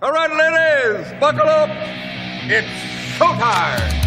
All right, ladies, buckle up. It's showtime.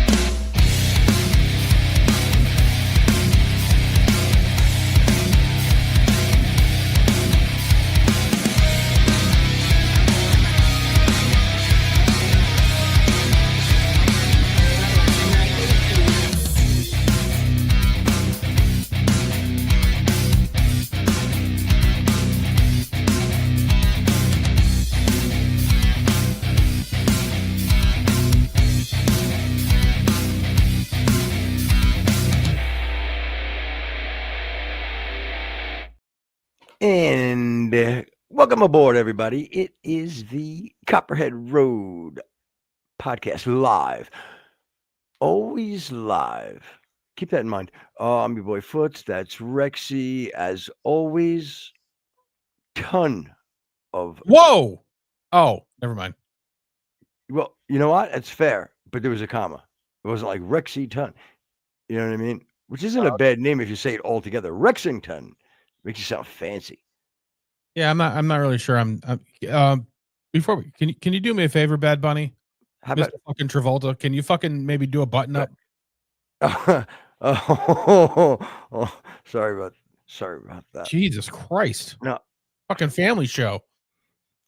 And welcome aboard, everybody. It is the Copperhead Road podcast live. Always live. Keep that in mind. I'm your boy Foots. That's Rexy. As always, ton of. Whoa! Oh, never mind. Well, you know what? It's fair, but there was a comma. It wasn't like Rexy Ton. You know what I mean? Which isn't a bad name if you say it all together. Rexington makes you sound fancy. Yeah, I'm not really sure. Before we can you do me a favor, Bad Bunny? How Mr. about fucking Travolta? Can you fucking maybe do a button up? Sorry about that. Jesus Christ! No, Fucking family show.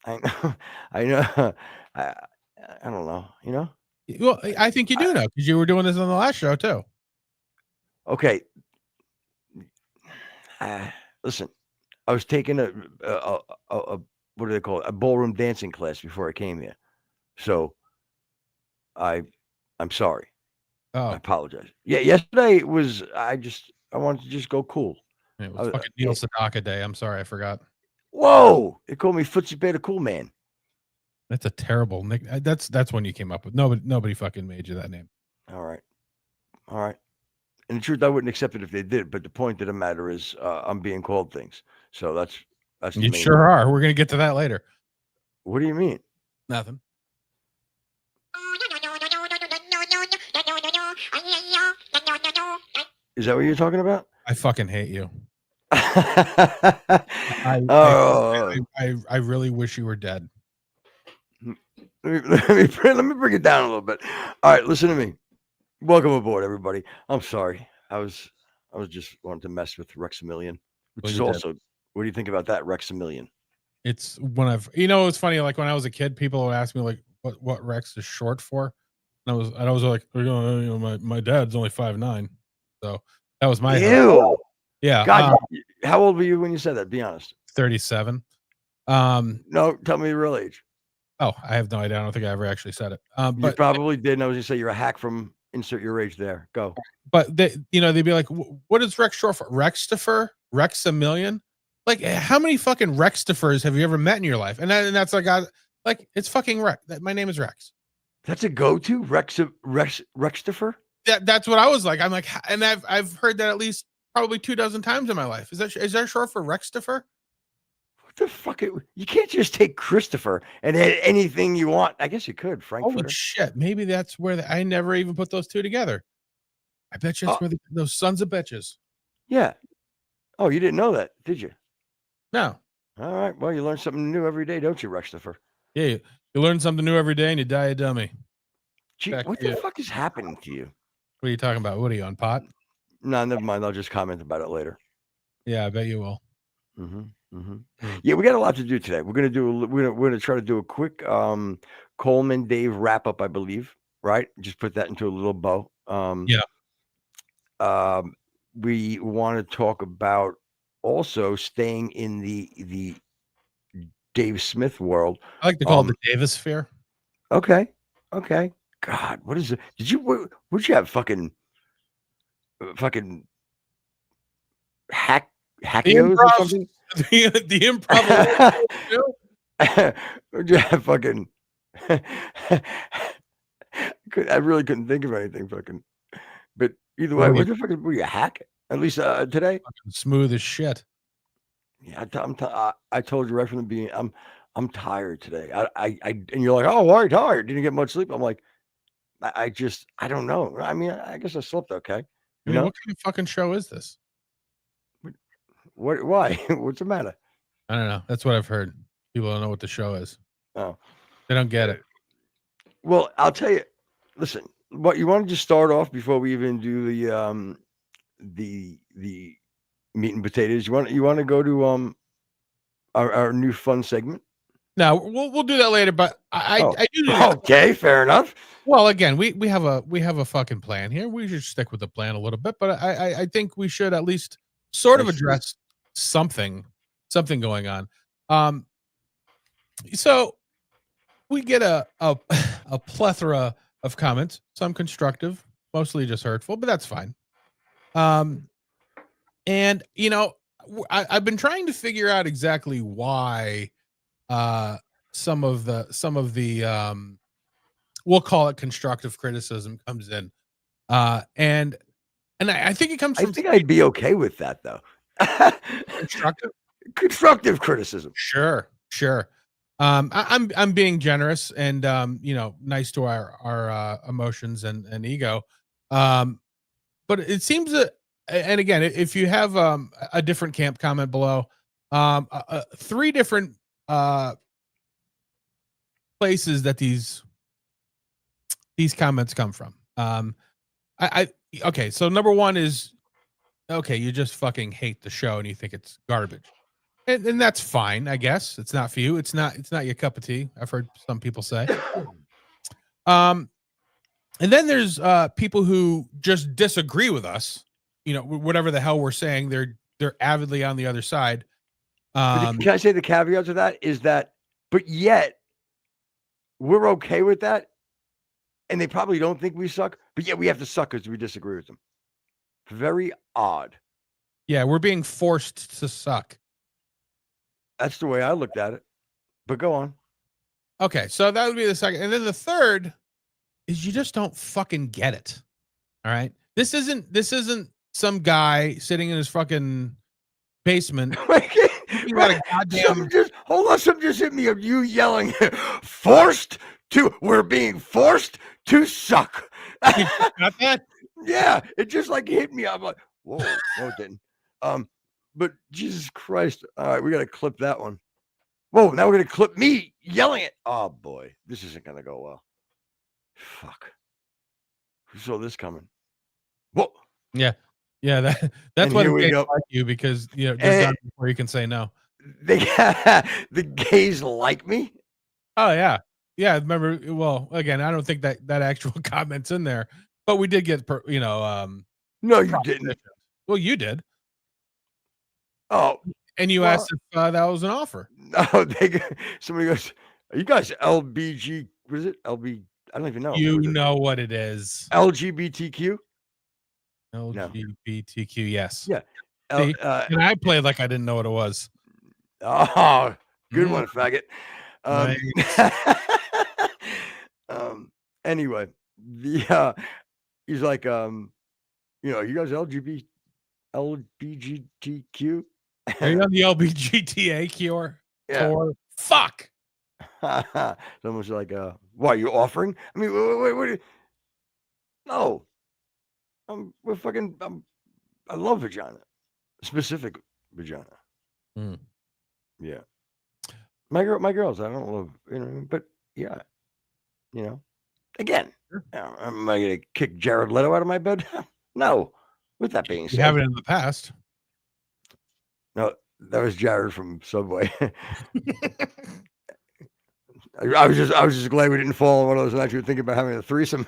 I know, I know. I don't know. You know. Well, I think you do know because you were doing this on the last show too. Okay. Listen, I was taking a what do they call it? A ballroom dancing class before I came here, so I'm sorry. I Oh, apologize. Yeah, yesterday was I wanted to just go cool. it was fucking Neil Sedaka Day. I'm sorry, I forgot. Whoa! They called me Footsie Bear the Cool Man. That's a terrible nick. That's when you came up with. Nobody fucking made you that name. All right. And the truth, I wouldn't accept it if they did. But the point of the matter is, I'm being called things. So that's the You main sure are. We're gonna get to that later. What do you mean? Nothing. Is that what you're talking about? I fucking hate you. I really wish you were dead. Let me bring it down a little bit. All right, listen to me. Welcome aboard, everybody. I'm sorry. I was just wanting to mess with Rexamillion, which is also. What do you think about that, Rexamillion? It's when it's funny. Like when I was a kid, people would ask me like, "What Rex is short for?" And I was like, my dad's only 5'9", so that was my Ew. Yeah. God, how old were you when you said that? Be honest. 37. No, tell me your real age. Oh, I have no idea. I don't think I ever actually said it. You But probably did. And I was going to say you're a hack from insert your age there. Go. But they'd be like, "What is Rex short for? Rextifer? Rexamillion? Like, how many fucking Rextifers have you ever met in your life?" And that's like, it's fucking Rex. My name is Rex. That's a go-to Rextifer. That's what I was like. I'm like, and I've heard that at least probably 24 times in my life. Is that short for Rextifer? What the fuck? You can't just take Christopher and add anything you want. I guess you could, Frankfurter. Holy shit! Maybe that's where I never even put those two together. I bet you that's where those sons of bitches. Yeah. Oh, you didn't know that, did you? No. All right. Well, you learn something new every day, don't you, Rextifer? Yeah, you learn something new every day and you die a dummy. Gee, what the fuck is happening to you? What are you talking about? What are you on pot? No, never mind. I'll just comment about it later. Yeah, I bet you will. Yeah, we got a lot to do today. We're gonna try to do a quick Coleman Dave wrap up, I believe. Right? Just put that into a little bow. We want to talk about also staying in the Dave Smith world. I like to call it the Davis sphere. Okay. God, what is it? Would you have fucking hackios or something? The improv. Would you have fucking? I really couldn't think of anything fucking. But either way, what the fuck were you hack? At least today. Fucking smooth as shit. Yeah, I told you right from the beginning. I'm tired today. And you're like, oh, why are you tired? Didn't you get much sleep? I'm like, I don't know. I mean, I guess I slept okay. What kind of fucking show is this? Why? What's the matter? I don't know. That's what I've heard. People don't know what the show is. Oh, They don't get it. Well, I'll tell you. Listen, what you want to just start off before we even do the meat and potatoes. You want to go to our new fun segment. No, we'll do that later. But I do need to, okay, fair enough. well, again, we have a fucking plan here. We should stick with the plan a little bit, but I think we should at least sort of address something going on. So we get a plethora of comments, some constructive, mostly just hurtful, but that's fine. And you know, I've been trying to figure out exactly why some of the we'll call it constructive criticism comes in. And I think it comes from, I think I'd be okay with that though. constructive criticism. Sure. I'm being generous and you know, nice to our emotions and ego. But it seems that, and again, if you have a different camp, comment below. 3 different places that these comments come from. Okay, so number 1 is, okay, you just fucking hate the show and you think it's garbage. And that's fine, I guess. It's not for you. It's not your cup of tea. I've heard some people say. And then there's people who just disagree with us. You know, whatever the hell we're saying, they're avidly on the other side. Can I say the caveat to that is that, but yet we're okay with that, and they probably don't think we suck, but yet we have to suck because we disagree with them. Very odd. Yeah, we're being forced to suck. That's the way I looked at it. But go on. Okay, so that would be the second. And then the third is you just don't fucking get it. All right. This isn't some guy sitting in his fucking basement. Hold on, some just hit me of you yelling, we're being forced to suck. Got that? Yeah, it just like hit me. I'm like, whoa, no, it didn't. But Jesus Christ. All right, we got to clip that one. Whoa, now we're going to clip me yelling it. Oh, boy. This isn't going to go well. Fuck. Who saw this coming? Whoa. Yeah. That's why the gays like you, because, you know, just done before you can say no. The gays like me? Oh, yeah. Yeah, remember, well, again, I don't think that actual comment's in there, but we did get, no, you didn't. Well, you did. Oh, and you asked if that was an offer. No, somebody goes, "Are you guys LBG? What is it? LB? I don't even know. You know what it is? LGBTQ. LGBTQ. Yes. Yeah. And I played like I didn't know what it was. Oh, good one, faggot. Anyway, he's like, you know, you guys LBGTQ. Are you on the LBGTA cure? Yeah. Fuck. Someone's like, what are you offering? I mean, wait. No. I love vagina. Specific vagina. Mm. Yeah. My girls, I don't love, you know, but yeah. You know. Again, am I gonna kick Jared Leto out of my bed? No. With that being said, you have it in the past. No, that was Jared from Subway. I was just glad we didn't fall on one of those nights you were thinking about having a threesome.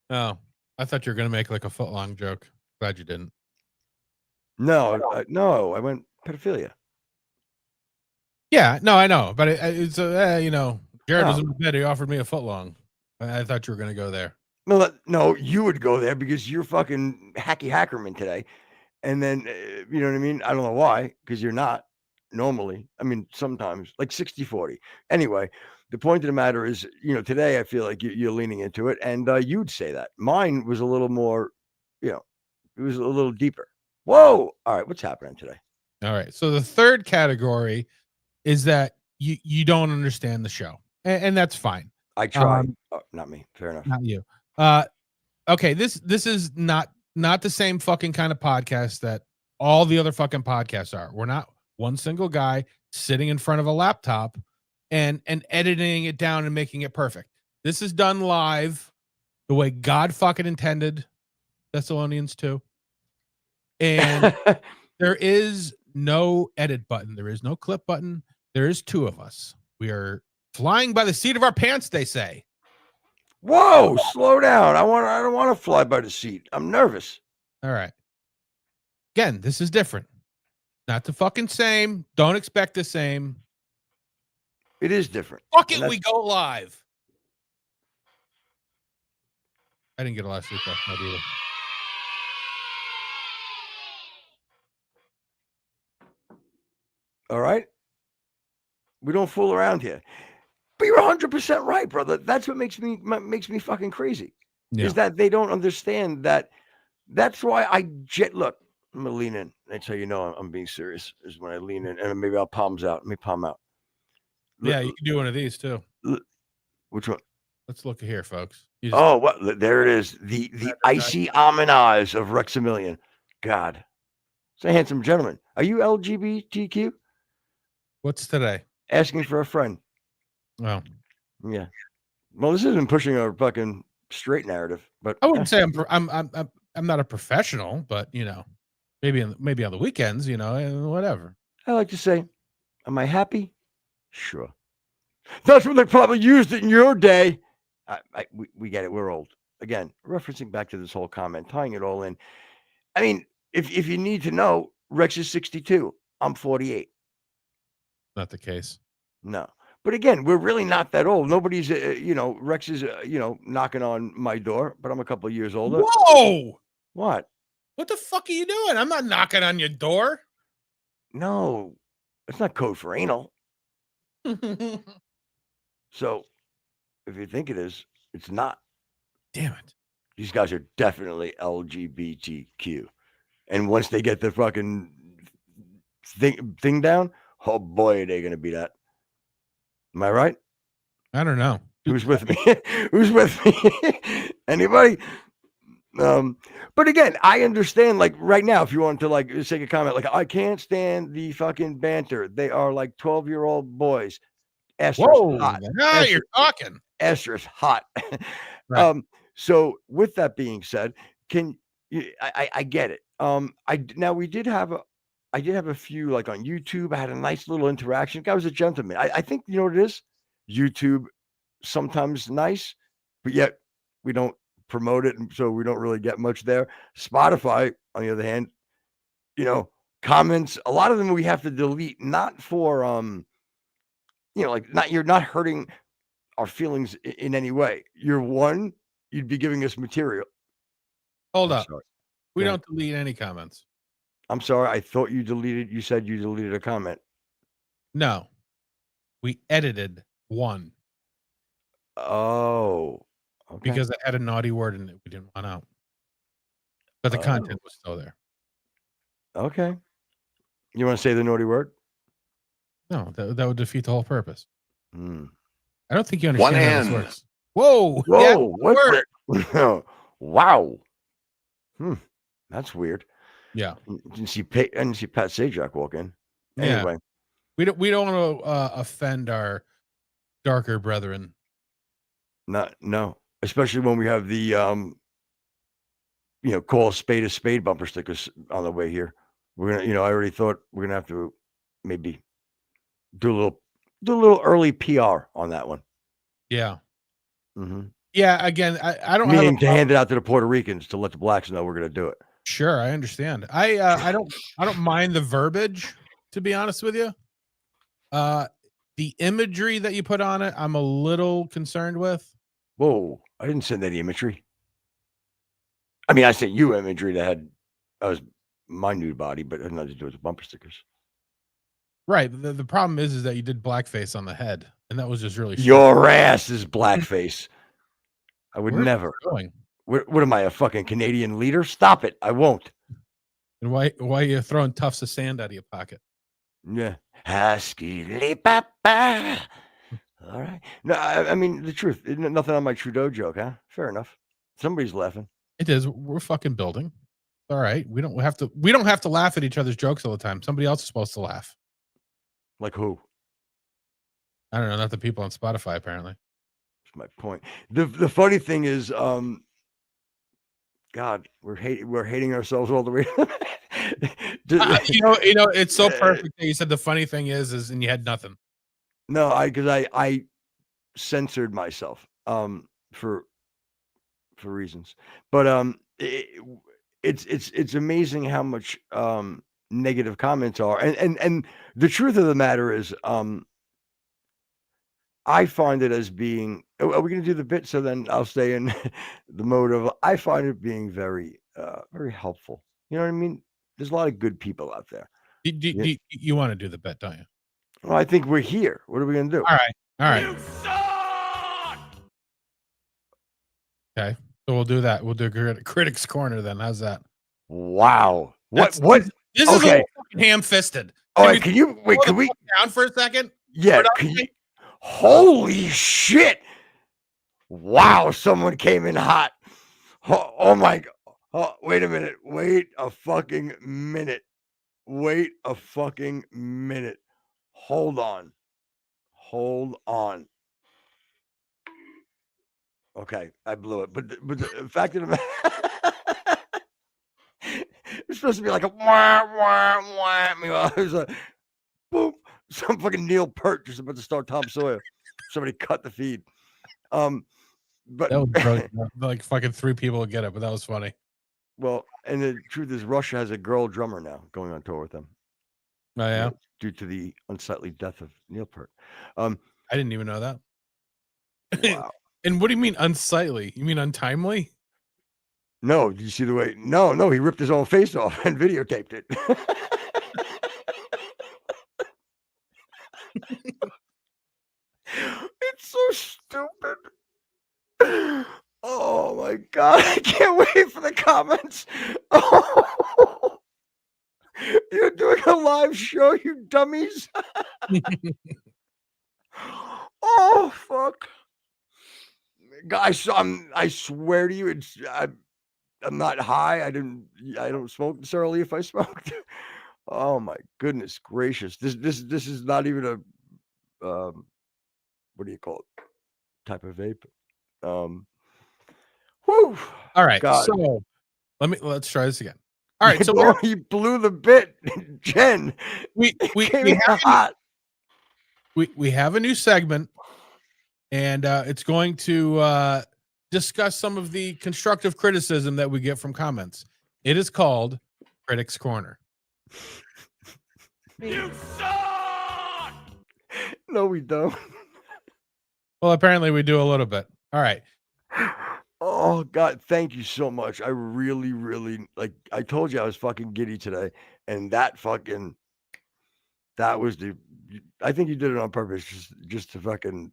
Oh, I thought you were gonna make like a footlong joke. Glad you didn't. No, I went pedophilia. Yeah, no, I know, but it's you know, Jared was in the bed. He offered me a footlong. I thought you were gonna go there. No, you would go there because you're fucking hacky hackerman today. And then, you know what I mean? I don't know why, because you're not normally. I mean, sometimes, like 60-40. Anyway, the point of the matter is, you know, today I feel like you're leaning into it, and you'd say that. Mine was a little more, you know, it was a little deeper. Whoa! All right, what's happening today? All right, so the third category is that you don't understand the show, and that's fine. I tried. Not me. Fair enough. Not you. Okay, this is not the same fucking kind of podcast that all the other fucking podcasts are. We're not one single guy sitting in front of a laptop and editing it down and making it perfect. This is done live the way God fucking intended. Thessalonians 2. And there is no edit button. There is no clip button. There is two of us. We are flying by the seat of our pants, they say. Whoa, slow down. I don't want to fly by the seat. I'm nervous. All right. Again, this is different. Not the fucking same. Don't expect the same. It is different. Fuck it, we go live. I didn't get a lot of sleep last night either. All right. We don't fool around here. But you're 100% right, brother. That's what makes me fucking crazy. Yeah. Is that they don't understand that. That's why look, I'm gonna lean in. That's how you know I'm being serious, is when I lean in, and maybe I'll palms out. Let me palm out. Yeah, you can do one of these too. Which one? Let's look here, folks. Oh, what? There it is. The icy almond eyes of Rexamillion. God, it's a handsome gentleman. Are you LGBTQ? What's today? Asking for a friend. Oh, yeah. Well, this isn't pushing a fucking straight narrative, but I wouldn't say I'm not a professional, but you know, maybe on the weekends, you know, whatever. I like to say, am I happy? Sure. That's what they probably used it in your day. We get it. We're old. Again, referencing back to this whole comment, tying it all in. I mean, if you need to know, Rex is 62. I'm 48. Not the case. No. But again, we're really not that old. Nobody's, Rex is, knocking on my door, but I'm a couple of years older. Whoa! What? What the fuck are you doing? I'm not knocking on your door. No, it's not code for anal. So if you think it is, it's not. Damn it. These guys are definitely LGBTQ. And once they get the fucking thing down, oh boy, are they going to be that. Am I right? I don't know. Who's with me? Who's with me? Anybody? But again, I understand, like right now, if you want to like say a comment, like I can't stand the fucking banter. They are like 12-year-old boys. Whoa, hot. Now you're talking. Asterisk hot. Right. So with that being said, I get it. I did have a few like on YouTube. I had a nice little interaction. Guy was a gentleman. I think you know what it is. YouTube sometimes nice, but yet we don't promote it, and so we don't really get much there. Spotify, on the other hand, comments. A lot of them we have to delete, not for you're not hurting our feelings in any way. You'd be giving us material. Hold up. We don't delete any comments. I'm sorry. I thought you said you deleted a comment. No. We edited one. Oh. Okay. Because I had a naughty word in it we didn't want out. But the content was still there. Okay. You want to say the naughty word? No, that would defeat the whole purpose. I don't think you understand how this works. Whoa. Whoa. Yeah, wow. That's weird. Yeah. Didn't see Pat Sajak walk in. Anyway. Yeah. We don't want to offend our darker brethren. No. Especially when we have the call a spade bumper stickers on the way here. We're gonna, I already thought we're gonna have to maybe do a little early PR on that one. Yeah. Mm-hmm. Yeah. Again, I don't meaning to hand it out to the Puerto Ricans to let the blacks know we're gonna do it. Sure, I understand. I don't mind the verbiage, to be honest with you. The imagery that you put on it, I'm a little concerned with. Whoa, I didn't send any imagery. I mean, I sent you imagery that was my nude body, but it had nothing to do with the bumper stickers. Right. The problem is that you did blackface on the head, and that was just really your ass is blackface. I would never. What am I, a fucking Canadian leader? Stop it. I won't. And why are you throwing tufts of sand out of your pocket? Yeah. Husky papa. All right. No, I mean the truth. Nothing on my Trudeau joke, huh? Fair enough. Somebody's laughing. It is. We're fucking building. All right. We don't have to laugh at each other's jokes all the time. Somebody else is supposed to laugh. Like who? I don't know, not the people on Spotify apparently. That's my point. The funny thing is, God, we're hating ourselves all the way. You know, it's so perfect that you said the funny thing is, and you had nothing. No, because I censored myself for reasons, but it's amazing how much negative comments are, and the truth of the matter is, I find it as being. Are we going to do the bit? So then I'll stay in the mode of. I find it being very very helpful. You know what I mean? There's a lot of good people out there. You want to do the bet, don't you? Well, I think we're here. What are we going to do? All right. You suck! Okay, so we'll do that. We'll do Critics Corner then. How's that? Wow. What? This is a Okay. little fucking ham-fisted. All right. Can you wait? Slow Can the we? fuck down for a second? Yeah. Production? Can you, holy shit! Wow. Someone came in hot. Oh my. Oh, wait a minute. Wait a fucking minute. Wait a fucking minute. Hold on. Hold on. Okay, I blew it. But the fact of the matter, it's supposed to be like a wah wah wah. Meanwhile, it was a boom. Some fucking Neil Peart just about to start Tom Sawyer. Somebody cut the feed. But That was brilliant. Like fucking 3 people would get it, but that was funny. well, and the truth is, Russia has a girl drummer now going on tour with them. Oh yeah, due to the unsightly death of Neil Peart. I didn't even know that. Wow. And what do you mean unsightly? You mean untimely? No, did you see the way? No, he ripped his own face off and videotaped it. It's so stupid. Oh my God, I can't wait for the comments. Oh, you're doing a live show, you dummies. Oh fuck. Guys, I swear to you, I'm not high. I don't smoke necessarily if I smoked. Oh my goodness gracious. This is not even a what do you call it? Type of vape. Whew. All right, God. so let's try this again. All right, so you blew the bit, Jen. we have a new segment, and it's going to discuss some of the constructive criticism that we get from comments. It is called Critics Corner. You suck! No, we don't. Well, apparently we do a little bit. All right. Oh God, thank you so much. I really, really I told you I was fucking giddy today, and that was I think you did it on purpose just to fucking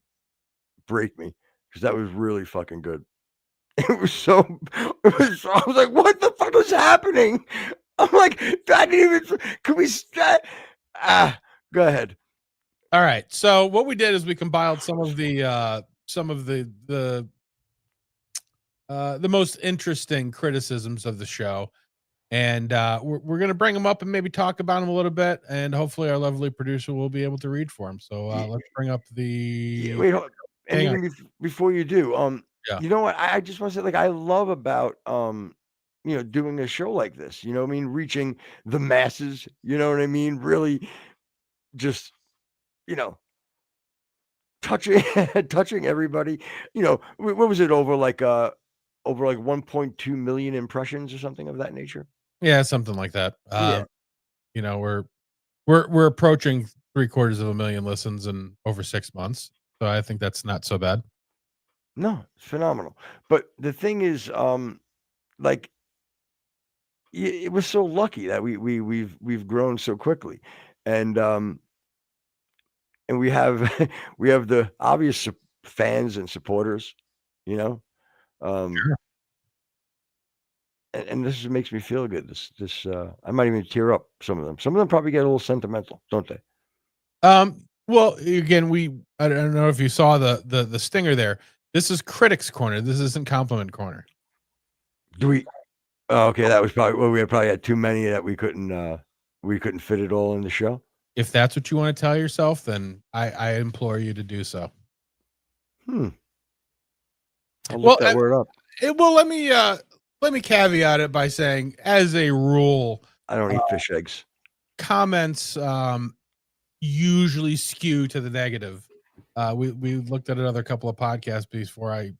break me, because that was really fucking good. I was like, what the fuck was happening? I'm like, I didn't even. Could we start? Go ahead. All right. So what we did is we compiled some of the most interesting criticisms of the show, and we're going to bring them up and maybe talk about them a little bit, and hopefully our lovely producer will be able to read for them. So let's bring up the. Wait, hold on. And even before you do, Yeah. you know what? I just want to say, like, I love about doing a show like this. You know what I mean? Reaching the masses. You know what I mean? Really, just touching everybody. What was it, over like 1.2 million impressions or something of that nature? Yeah, something like that. Yeah. We're approaching 750,000 listens in over 6 months, so I think that's not so bad. No, it's phenomenal. But the thing is, like, it was so lucky that we've grown so quickly, and we have we have the obvious fans and supporters, Sure. And this makes me feel good. This I might even tear up. Some of them probably get a little sentimental, don't they? Well, again, I don't know if you saw the stinger there. This is Critics Corner. This isn't Compliment Corner. Do we? Oh, okay, that was probably we had too many that we couldn't fit it all in the show. If that's what you want to tell yourself, then I implore you to do so. I'll Well, look that word up. Well, let me caveat it by saying, as a rule, I don't eat fish eggs. comments usually skew to the negative. We looked at another couple of podcasts before I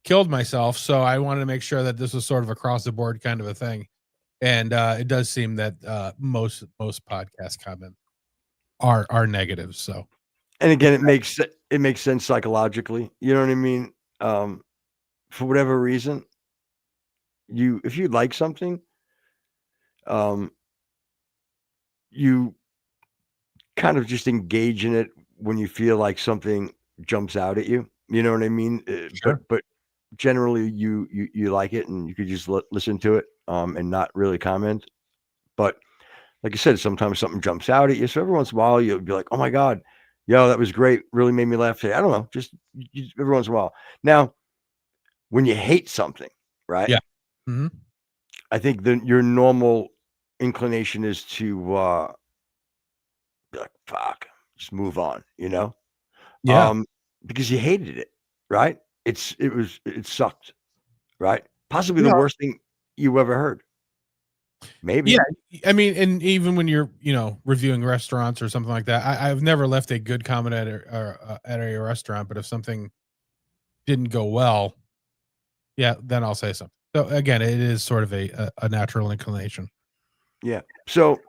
killed myself, so I wanted to make sure that this was sort of across the board kind of a thing. And it does seem that most podcast comments are negative. So, And again, it makes sense psychologically. You know what I mean? For whatever reason, if you like something, you kind of just engage in it when you feel like something jumps out at you. You know what I mean? Sure. But generally, you like it, and you could just listen to it and not really comment. But like I said, sometimes something jumps out at you. So every once in a while, you'll be like, "Oh my god, yo, that was great! Really made me laugh today." I don't know, just every once in a while. Now, when you hate something, right? Yeah. Mm-hmm. I think your normal inclination is to be like, "Fuck, just move on," you know? Yeah. Because you hated it, right? It sucked, right? Possibly the Yeah. worst thing you ever heard. Maybe. Yeah. I mean, and even when you're, reviewing restaurants or something like that, I've never left a good comment at a restaurant, but if something didn't go well, yeah, then I'll say something. So again, it is sort of a natural inclination. Yeah. So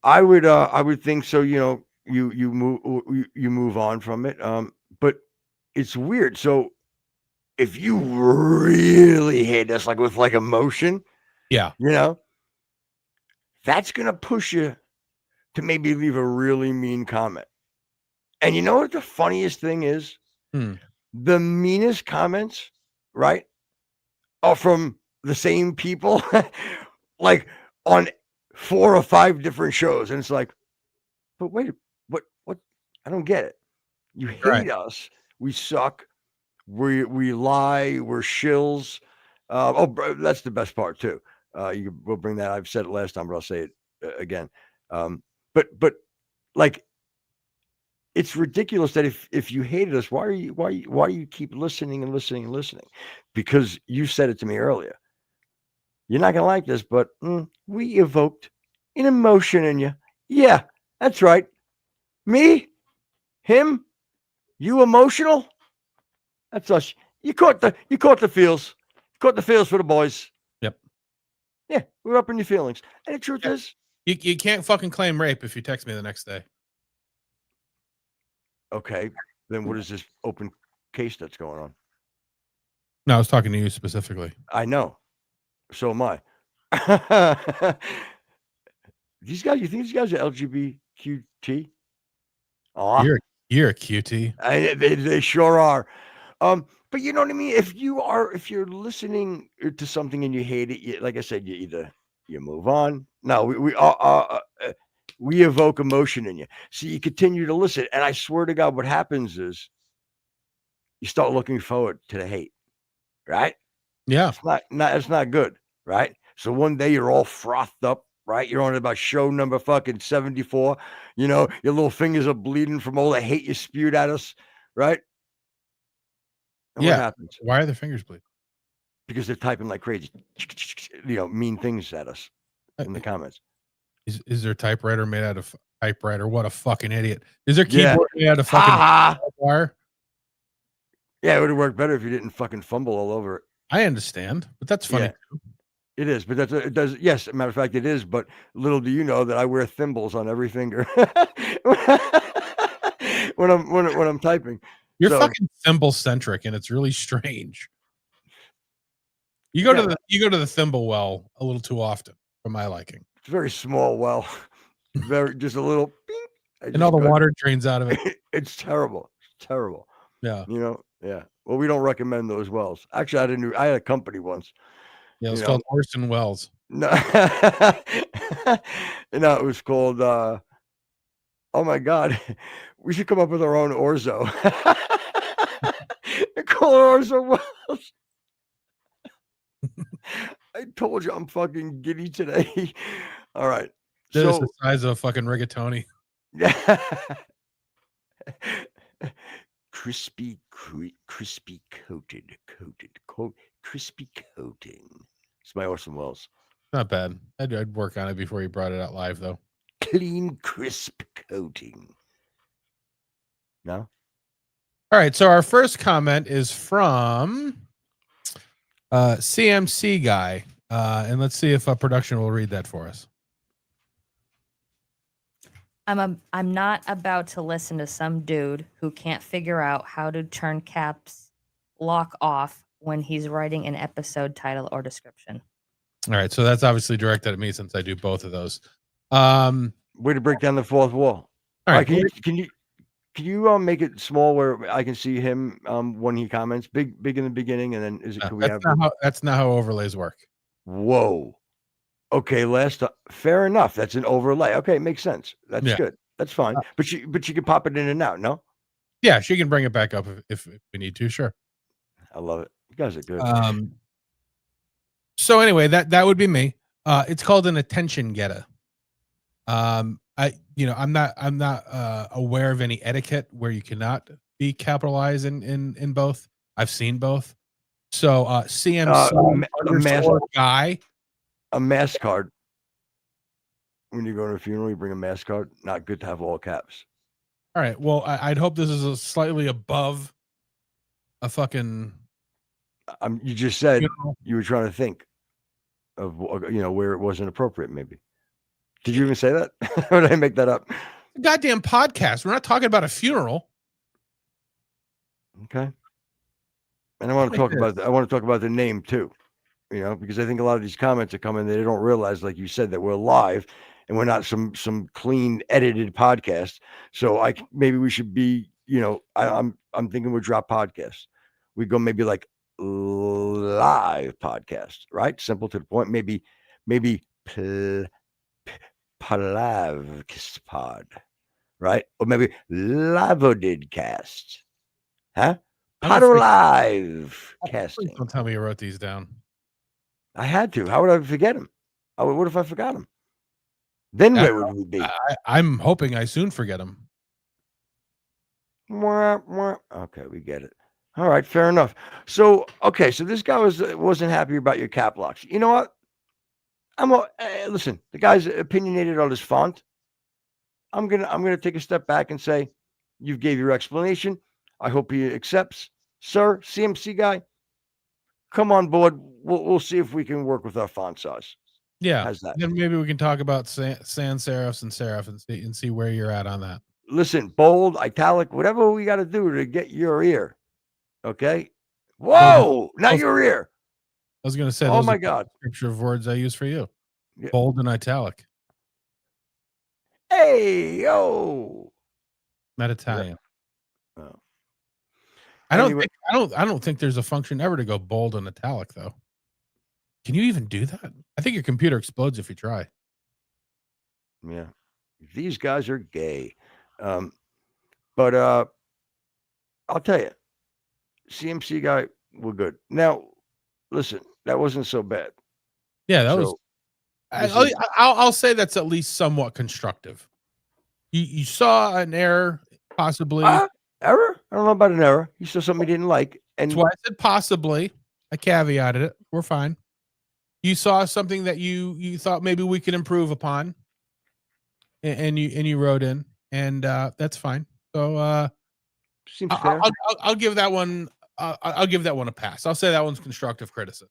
I would think so, you move on from it. But it's weird. So if you really hate us, like with like emotion, Yeah. that's gonna push you to maybe leave a really mean comment. And you know what the funniest thing is? The meanest comments, right, are from the same people, like on 4 or 5 different shows. And it's like, but wait, what? I don't get it. You Right. hate us. We suck. We lie. We're shills. That's the best part too. We'll bring that. I've said it last time, but I'll say it again. But like, it's ridiculous that if you hated us, why do you keep listening and listening and listening? Because you said it to me earlier. You're not gonna like this, but we evoked an emotion in you. Yeah, that's right. Me, him, you emotional? That's us. You caught the feels. Caught the feels for the boys. Yep. Yeah, we're up in your feelings. And the truth is, you can't fucking claim rape if you text me the next day. okay, then what is this open case that's going on? No, I was talking to you specifically. I know. So am I. These guys, you think these guys are LGBTQT? Oh, You're a cutie. they sure are. But you know what I mean? If you're listening to something and you hate it, like I said, you move on. No, we evoke emotion in you. So you continue to listen. And I swear to God, what happens is you start looking forward to the hate, right? Yeah. It's not good, right? So one day you're all frothed up, right? You're on about show number fucking 74. Your little fingers are bleeding from all the hate you spewed at us, right? And what happens? Why are their fingers bleeding? Because they're typing like crazy, mean things at us in the comments. Is their typewriter made out of typewriter? What a fucking idiot! Is their keyboard made out of fucking wire? Yeah, it would have worked better if you didn't fucking fumble all over it. I understand, but that's funny too. It is, but it does. Yes, as a matter of fact, it is. But little do you know that I wear thimbles on every finger when I'm typing. You're fucking thimble centric, and it's really strange. You go to the thimble well a little too often, for my liking. It's a very small well, just a little, and all the water drains out of it. It's terrible. It's terrible. Yeah. Yeah. Well, we don't recommend those wells. Actually, I had a company once. Yeah, it's called Orson Welles. No, it was called. Oh my God, we should come up with our own orzo. Call it Orzo Welles. I told you I'm fucking giddy today. All right. This is So the size of a fucking rigatoni. crispy coated, crispy coating. It's my Orson Welles. Not bad. I'd work on it before you brought it out live, though. Clean, crisp coating. No? All right. So our first comment is from CMC guy. And let's see if production will read that for us. I'm not about to listen to some dude who can't figure out how to turn caps lock off when he's writing an episode title or description. All right. So that's obviously directed at me since I do both of those. Way to break down the fourth wall. All right. Can you make it small where I can see him when he comments? Big in the beginning, and then That's not how overlays work. Whoa. Okay, fair enough. That's an overlay. Okay, makes sense. That's good. That's fine. But you can pop it in and out, no? Yeah, she can bring it back up if we need to. Sure. I love it. You guys are good. So anyway, that would be me. It's called an attention getter. I'm not aware of any etiquette where you cannot be capitalized in both. I've seen both. So CMC guy. A mass card. When you go to a funeral, you bring a mass card. Not good to have all caps. All right. Well, I'd hope this is a slightly above a fucking. You just said you were trying to think of where it wasn't appropriate. Maybe. Did you even say that? Or did I make that up? Goddamn podcast. We're not talking about a funeral. Okay. And I want to talk about the name too. Because I think a lot of these comments are coming, they don't realize, like you said, that we're live and we're not some clean edited podcast. So maybe we should be, I'm thinking we'll drop podcasts. We go maybe like live podcast, right? Simple to the point. Maybe Palavkist pod, right? Or maybe Lavodidcast, huh? Podo Live casting. Don't tell me you wrote these down. I had to. How would I forget him? What if I forgot him? Then where would we be? I'm hoping I soon forget him. Okay, we get it. All right, fair enough. So this guy wasn't happy about your cap locks. You know what? Listen. The guy's opinionated on his font. I'm gonna take a step back and say, you gave your explanation. I hope he accepts, sir. CMC guy, come on board. We'll see if we can work with our font size. Yeah. How's that? Then maybe we can talk about sans serifs and serif and see where you're at on that. Listen, bold, italic, whatever we got to do to get your ear. Okay. Whoa! Not your ear. I was going to say. Oh my God! Scripture of words I use for you. Yeah. Bold and italic. Hey yo. Not Italian. Yeah. Oh. I don't think there's a function ever to go bold and italic though. Can you even do that? I think your computer explodes if you try. Yeah. These guys are gay. But I'll tell you, CMC guy, we're good. Now, listen, that wasn't so bad. Yeah, that was. I'll say that's at least somewhat constructive. You saw an error, possibly. Error? I don't know about an error. You saw something you didn't like, and that's why I said possibly. I caveated it. We're fine. You saw something that you thought maybe we could improve upon, and you wrote in, and that's fine. So seems fair. I'll give that one. I'll give that one a pass. I'll say that one's constructive criticism.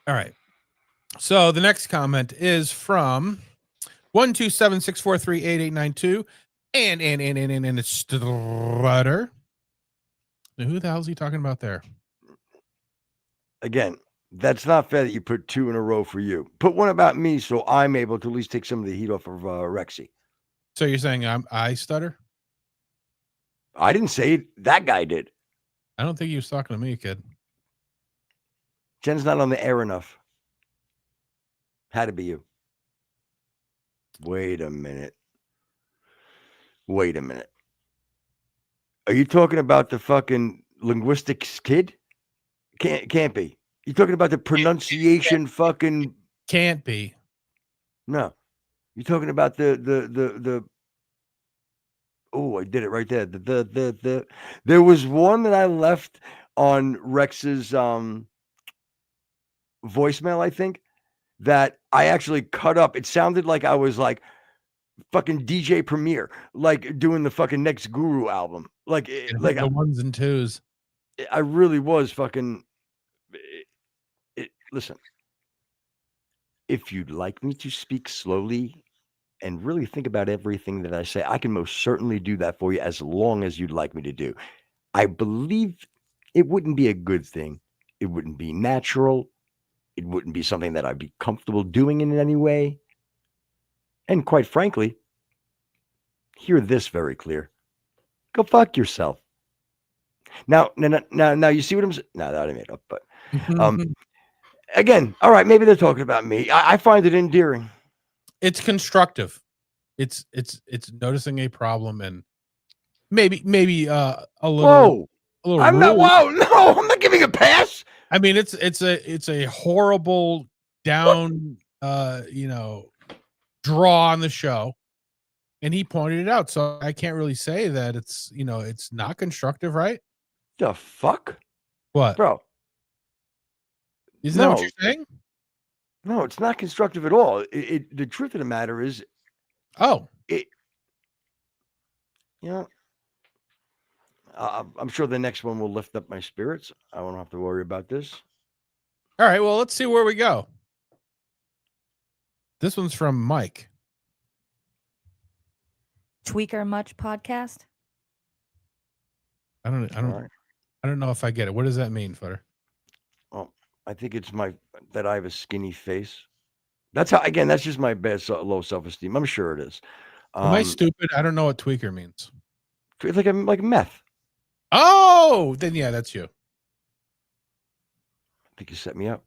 All right. So the next comment is from 127-643-8892, and it's Strutter. Now, who the hell is he talking about there? Again, that's not fair that you put two in a row for you. Put one about me so I'm able to at least take some of the heat off of Rexy. So you're saying I stutter? I didn't say it. That guy did. I don't think he was talking to me, kid. Jen's not on the air enough. Had to be you. Wait a minute. Are you talking about the fucking linguistics kid? Can't be. You're talking about the pronunciation fucking Can't be. no. You're talking about the oh, I did it right there. The there was one that I left on Rex's voicemail, I think, that I actually cut up. It sounded like I was like fucking DJ Premier, like doing the fucking next Guru album. Like like the ones and twos. I really was fucking listen. If you'd like me to speak slowly and really think about everything that I say, I can most certainly do that for you as long as you'd like me to do. I believe it wouldn't be a good thing. It wouldn't be natural. It wouldn't be something that I'd be comfortable doing in any way. And quite frankly, hear this very clear. Go fuck yourself. Now, you see what I'm saying? No, that I made up, but again, all right, maybe they're talking about me. I find it endearing. It's constructive. It's noticing a problem and maybe a little. Whoa! I'm not. Wow! No, I'm not giving a pass. I mean, it's a horrible down, draw on the show, and he pointed it out. So I can't really say that it's it's not constructive, right? The fuck? What, bro? Isn't that what you're saying? No, it's not constructive at all. The truth of the matter is, I'm sure the next one will lift up my spirits. I won't have to worry about this. All right, well, let's see where we go. This one's from Mike. Tweaker much podcast? I don't know if I get it. What does that mean, Footer? Well, I think it's that I have a skinny face. That's how. Again, that's just my bad low self-esteem. I'm sure it is. Am I stupid? I don't know what tweaker means. It's like meth. Oh, then yeah, that's you. I think you set me up.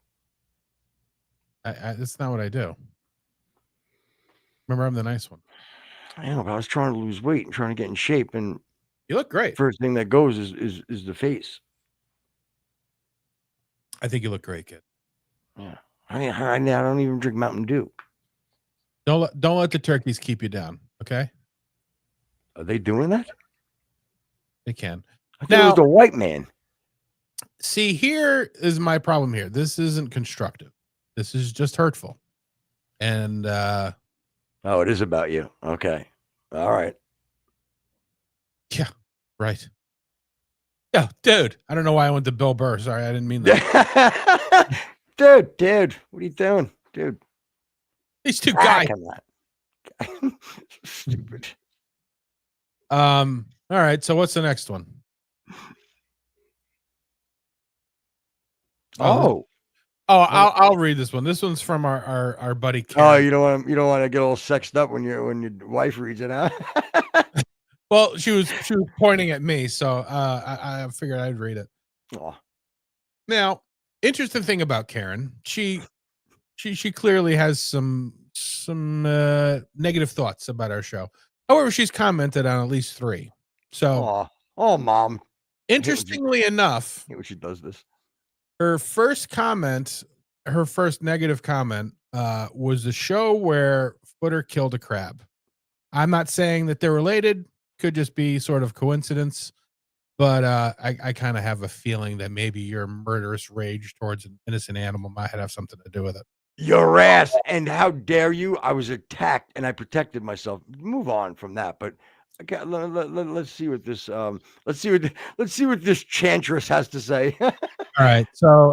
That's not what I do. Remember, I'm the nice one. I know, but I was trying to lose weight and trying to get in shape, and you look great. First thing that goes is the face. I think you look great, kid. Yeah, I don't even drink Mountain Dew. Don't let the turkeys keep you down. Okay. Are they doing that? They can. I thought it was the white man. See, here is my problem here. This isn't constructive. This is just hurtful. And oh, it is about you. Okay. All right. Yeah. Right. Yeah, dude. I don't know why I went to Bill Burr. Sorry, I didn't mean that. dude, what are you doing? Dude. These two guys. Stupid. All right. So what's the next one? I'll read this one. This one's from our buddy Karen. Oh, you don't want to get all sexed up when your wife reads it out. Well, she was pointing at me, so I figured I'd read it. Aw. Now, interesting thing about Karen, she clearly has some negative thoughts about our show. However, she's commented on at least 3. So, mom. Interestingly enough, I hate when she does this. Her first negative comment was the show where Footer killed a crab. I'm not saying that they're related. Could just be sort of coincidence. But I kind of have a feeling that maybe your murderous rage towards an innocent animal might have something to do with it. Your ass. And how dare you? I was attacked and I protected myself. Move on from that. But okay, let's see what this let's see what this chantress has to say. All right. So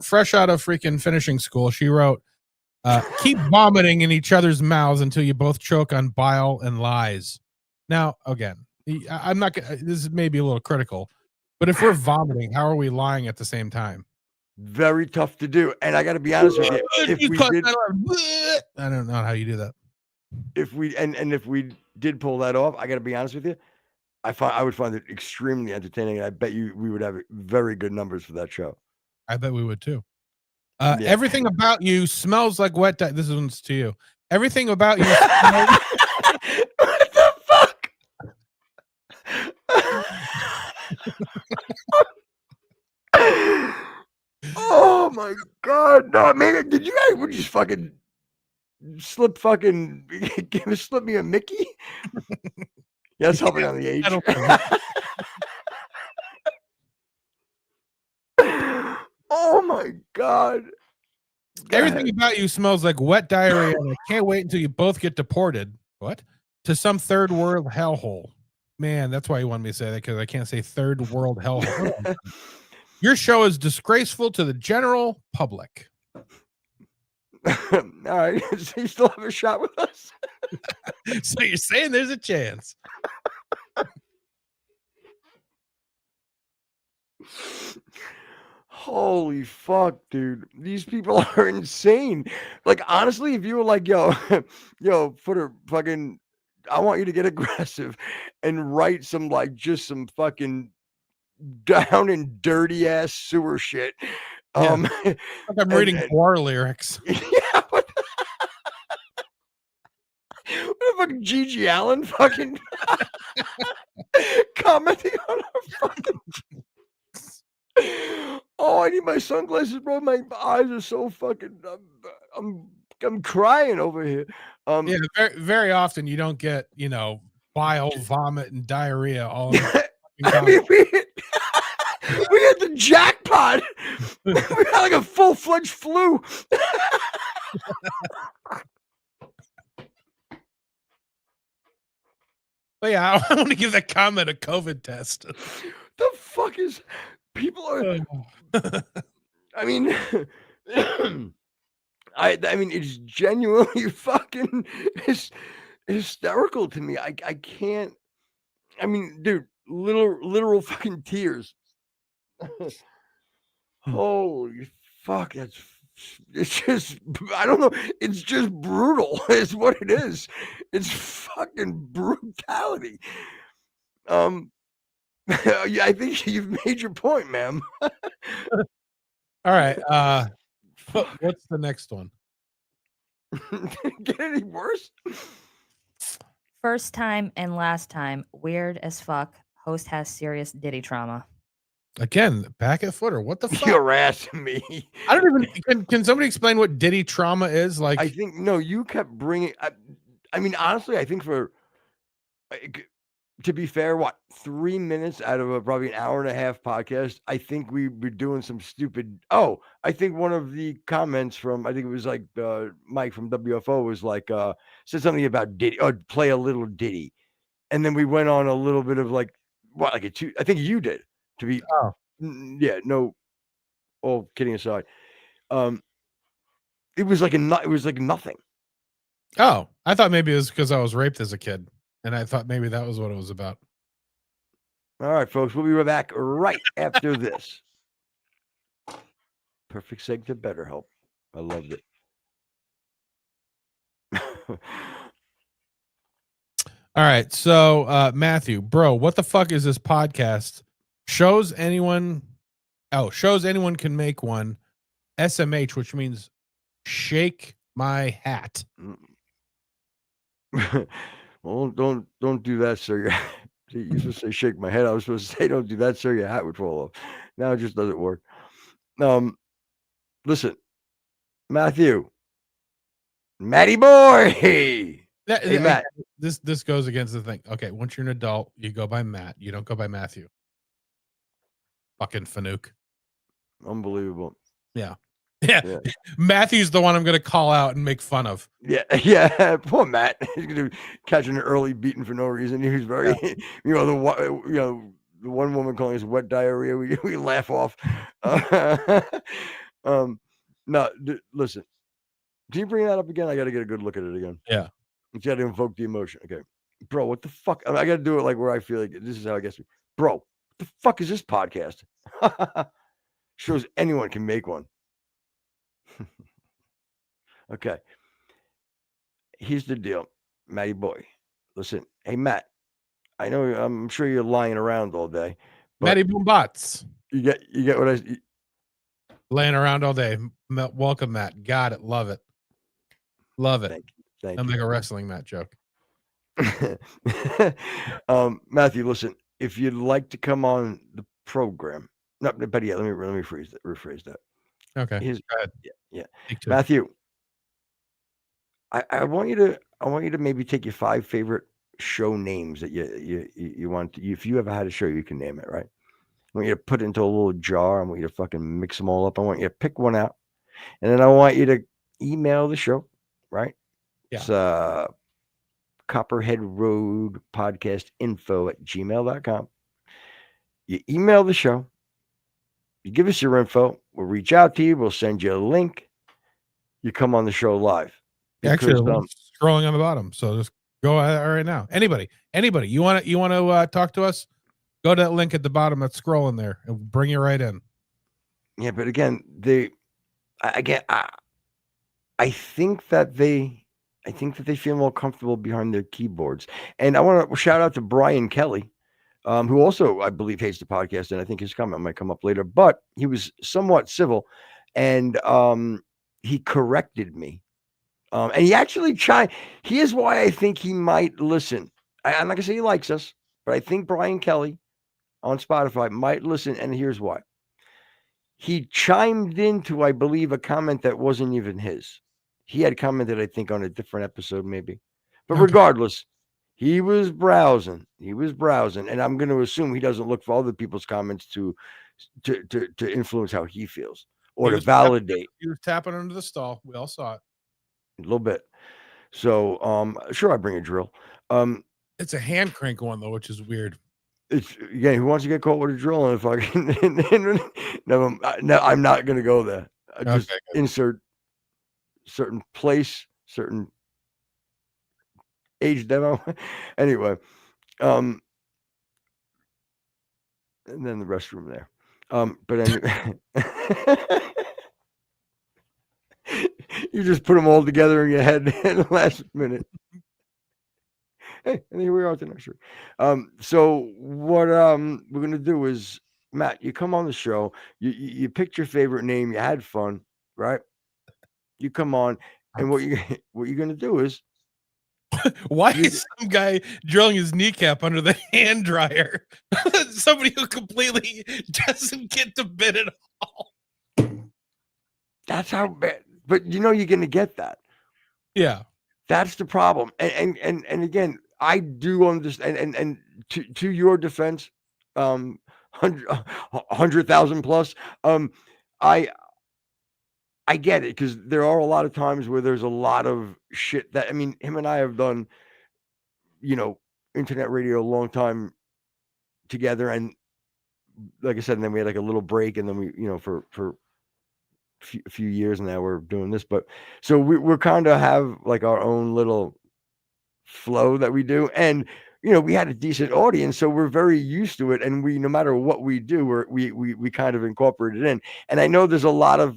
fresh out of freaking finishing school, she wrote, keep vomiting in each other's mouths until you both choke on bile and lies. Now, again, I'm not gonna, this may be a little critical, but if we're vomiting, how are we lying at the same time? Very tough to do. And I got to be honest with you. I don't know how you do that. If we did pull that off, I got to be honest with you. I would find it extremely entertaining. And I bet you we would have very good numbers for that show. I bet we would too. Yeah. Everything about you smells like wet. This one's to you. Everything about you. What the fuck? my God. No, man, did you guys would just fucking slip me a Mickey? Yeah, that's helping on the age. I don't Oh my God. Go Everything ahead. about you smells like wet diarrhea, and I can't wait until you both get deported. What? To some third world hellhole. Man, that's why you wanted me to say that, because I can't say third world hellhole. Your show is disgraceful to the general public. All right. So you still have a shot with us? So you're saying there's a chance. Holy fuck, dude. These people are insane. Like, honestly, if you were like, yo, Footer, fucking, I want you to get aggressive and write some, like, just some fucking down and dirty ass sewer shit. Like I'm reading war lyrics. Yeah. What the fucking Gigi Allen fucking commenting on our fucking. Oh, I need my sunglasses, bro. My eyes are so fucking. I'm crying over here. Yeah, very, very often you don't get, bile, vomit, and diarrhea all. In I mean, we had the jackpot. We had like a full-fledged flu. But yeah, I want to give that comment a COVID test. The fuck is people are? I mean, I mean, it's genuinely fucking hysterical to me. I can't. I mean, dude, literal fucking tears. Holy fuck, it's just, I don't know, it's just brutal is what it is. It's fucking brutality. Yeah, I think you've made your point, ma'am. All right, what's the next one? Get any worse? First time and last time, weird as fuck. Host has serious Diddy trauma. Again, back at Footer. What the fuck? You're asking me. I don't even. Can somebody explain what Diddy trauma is? Like, I think no. You kept bringing. I mean, honestly, I think to be fair, 3 minutes out of probably an hour and a half podcast, I think we were doing some stupid. Oh, I think one of the comments from I think it was like Mike from WFO was like said something about Diddy or play a little Diddy, and then we went on a little bit of like like a two. I think you did. To be, yeah, no. All kidding aside, it was like nothing. Oh, I thought maybe it was because I was raped as a kid, and I thought maybe that was what it was about. All right, folks, we'll be back right after this. Perfect segue to BetterHelp. I loved it. All right, so Matthew, bro, what the fuck is this podcast? Shows anyone can make one. SMH, which means shake my hat. Well, don't do that, sir. You're supposed to say shake my head. I was supposed to say don't do that, sir. Your hat would fall off. Now it just doesn't work. Listen, Matthew, Matty boy. Hey, Matt. This goes against the thing. Okay, once you're an adult, you go by Matt. You don't go by Matthew. Fucking Fanuc. Unbelievable. Yeah. Matthew's the one I'm going to call out and make fun of. Yeah. Poor Matt. He's going to catch an early beating for no reason. He was very, the one woman calling us wet diarrhea. We laugh off. No, listen. Can you bring that up again? I got to get a good look at it again. Yeah. You got to invoke the emotion. Okay, bro. What the fuck? I got to do it like where I feel like this is how I guess. Bro, what the fuck is this podcast? Shows anyone can make one. Okay. Here's the deal, Matty boy. Listen, hey Matt. I know I'm sure you're lying around all day. Matty Boombots. You get what laying around all day. Welcome, Matt. Got it. Love it. Love it. Thank I'll you. make a wrestling Matt joke. Matthew, listen, if you'd like to come on the program, no, but yeah, let me rephrase that. Okay. Here's, Go ahead. yeah. Take two. Matthew, I want you to maybe take your 5 favorite show names that you want to, if you ever had a show, you can name it, right? I want you to put it into a little jar. I want you to fucking mix them all up. I want you to pick one out, and then I want you to email the show, right? Yeah. It's Copperhead Road Podcast info@gmail.com. You email the show, you give us your info, we'll reach out to you, we'll send you a link, you come on the show live. Actually, Because, scrolling on the bottom. So just go ahead right now. Anybody, you want to talk to us? Go to that link at the bottom that's scrolling there and bring you right in. yeah, but again, I think that they feel more comfortable behind their keyboards. And I want to shout out to Brian Kelly, who also, I believe, hates the podcast, and I think his comment might come up later, but he was somewhat civil, and he corrected me. And he actually here's why I think he might listen. I'm not going to say he likes us, but I think Brian Kelly on Spotify might listen, and here's why. He chimed into, I believe, a comment that wasn't even his. He had commented, I think, on a different episode, maybe. But Okay. regardless, he was browsing. And I'm going to assume he doesn't look for other people's comments to influence how he feels or to validate. He was tapping under the stall. We all saw it. A little bit. So, sure, I bring a drill. It's a hand crank one though, which is weird. It's again, who wants to get caught with a drill? And if I can, no, I'm not going to go there. Just Okay, insert certain place, certain age demo. Anyway, and then the restroom there. But anyway, you just put them all together in your head in the last minute. Hey, and here we are at the next year. So what we're gonna do is, Matt, you come on the show, you picked your favorite name, you had fun, right? You come on, and what you're gonna do is, why is some guy drilling his kneecap under the hand dryer? Somebody who completely doesn't get the bit at all. That's how bad. But you're gonna get that. Yeah. That's the problem. And again, I do understand. And to your defense, 100,000 plus. I get it, because there are a lot of times where there's a lot of shit that, I mean, him and I have done, internet radio a long time together, and like I said, and then we had like a little break, and then we, for a few years now we're doing this, but so we're kind of have like our own little flow that we do, and we had a decent audience, so we're very used to it, and we, no matter what we do, we kind of incorporate it in. And I know there's a lot of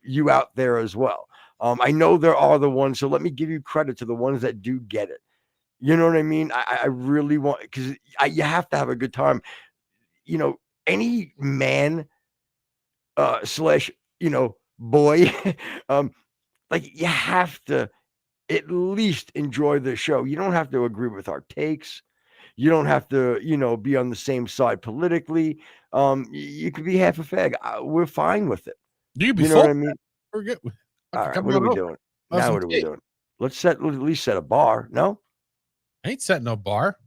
you out there as well. I know there are the ones, so let me give you credit to the ones that do get it. You know what I mean? I really want, because you have to have a good time. Any man slash boy, like, you have to at least enjoy the show. You don't have to agree with our takes. You don't have to, be on the same side politically. You could be half a fag. We're fine with it. You You know what I mean? Forget. All right, what are we doing? Now what are we doing? Let's at least set a bar. No? I ain't setting no bar.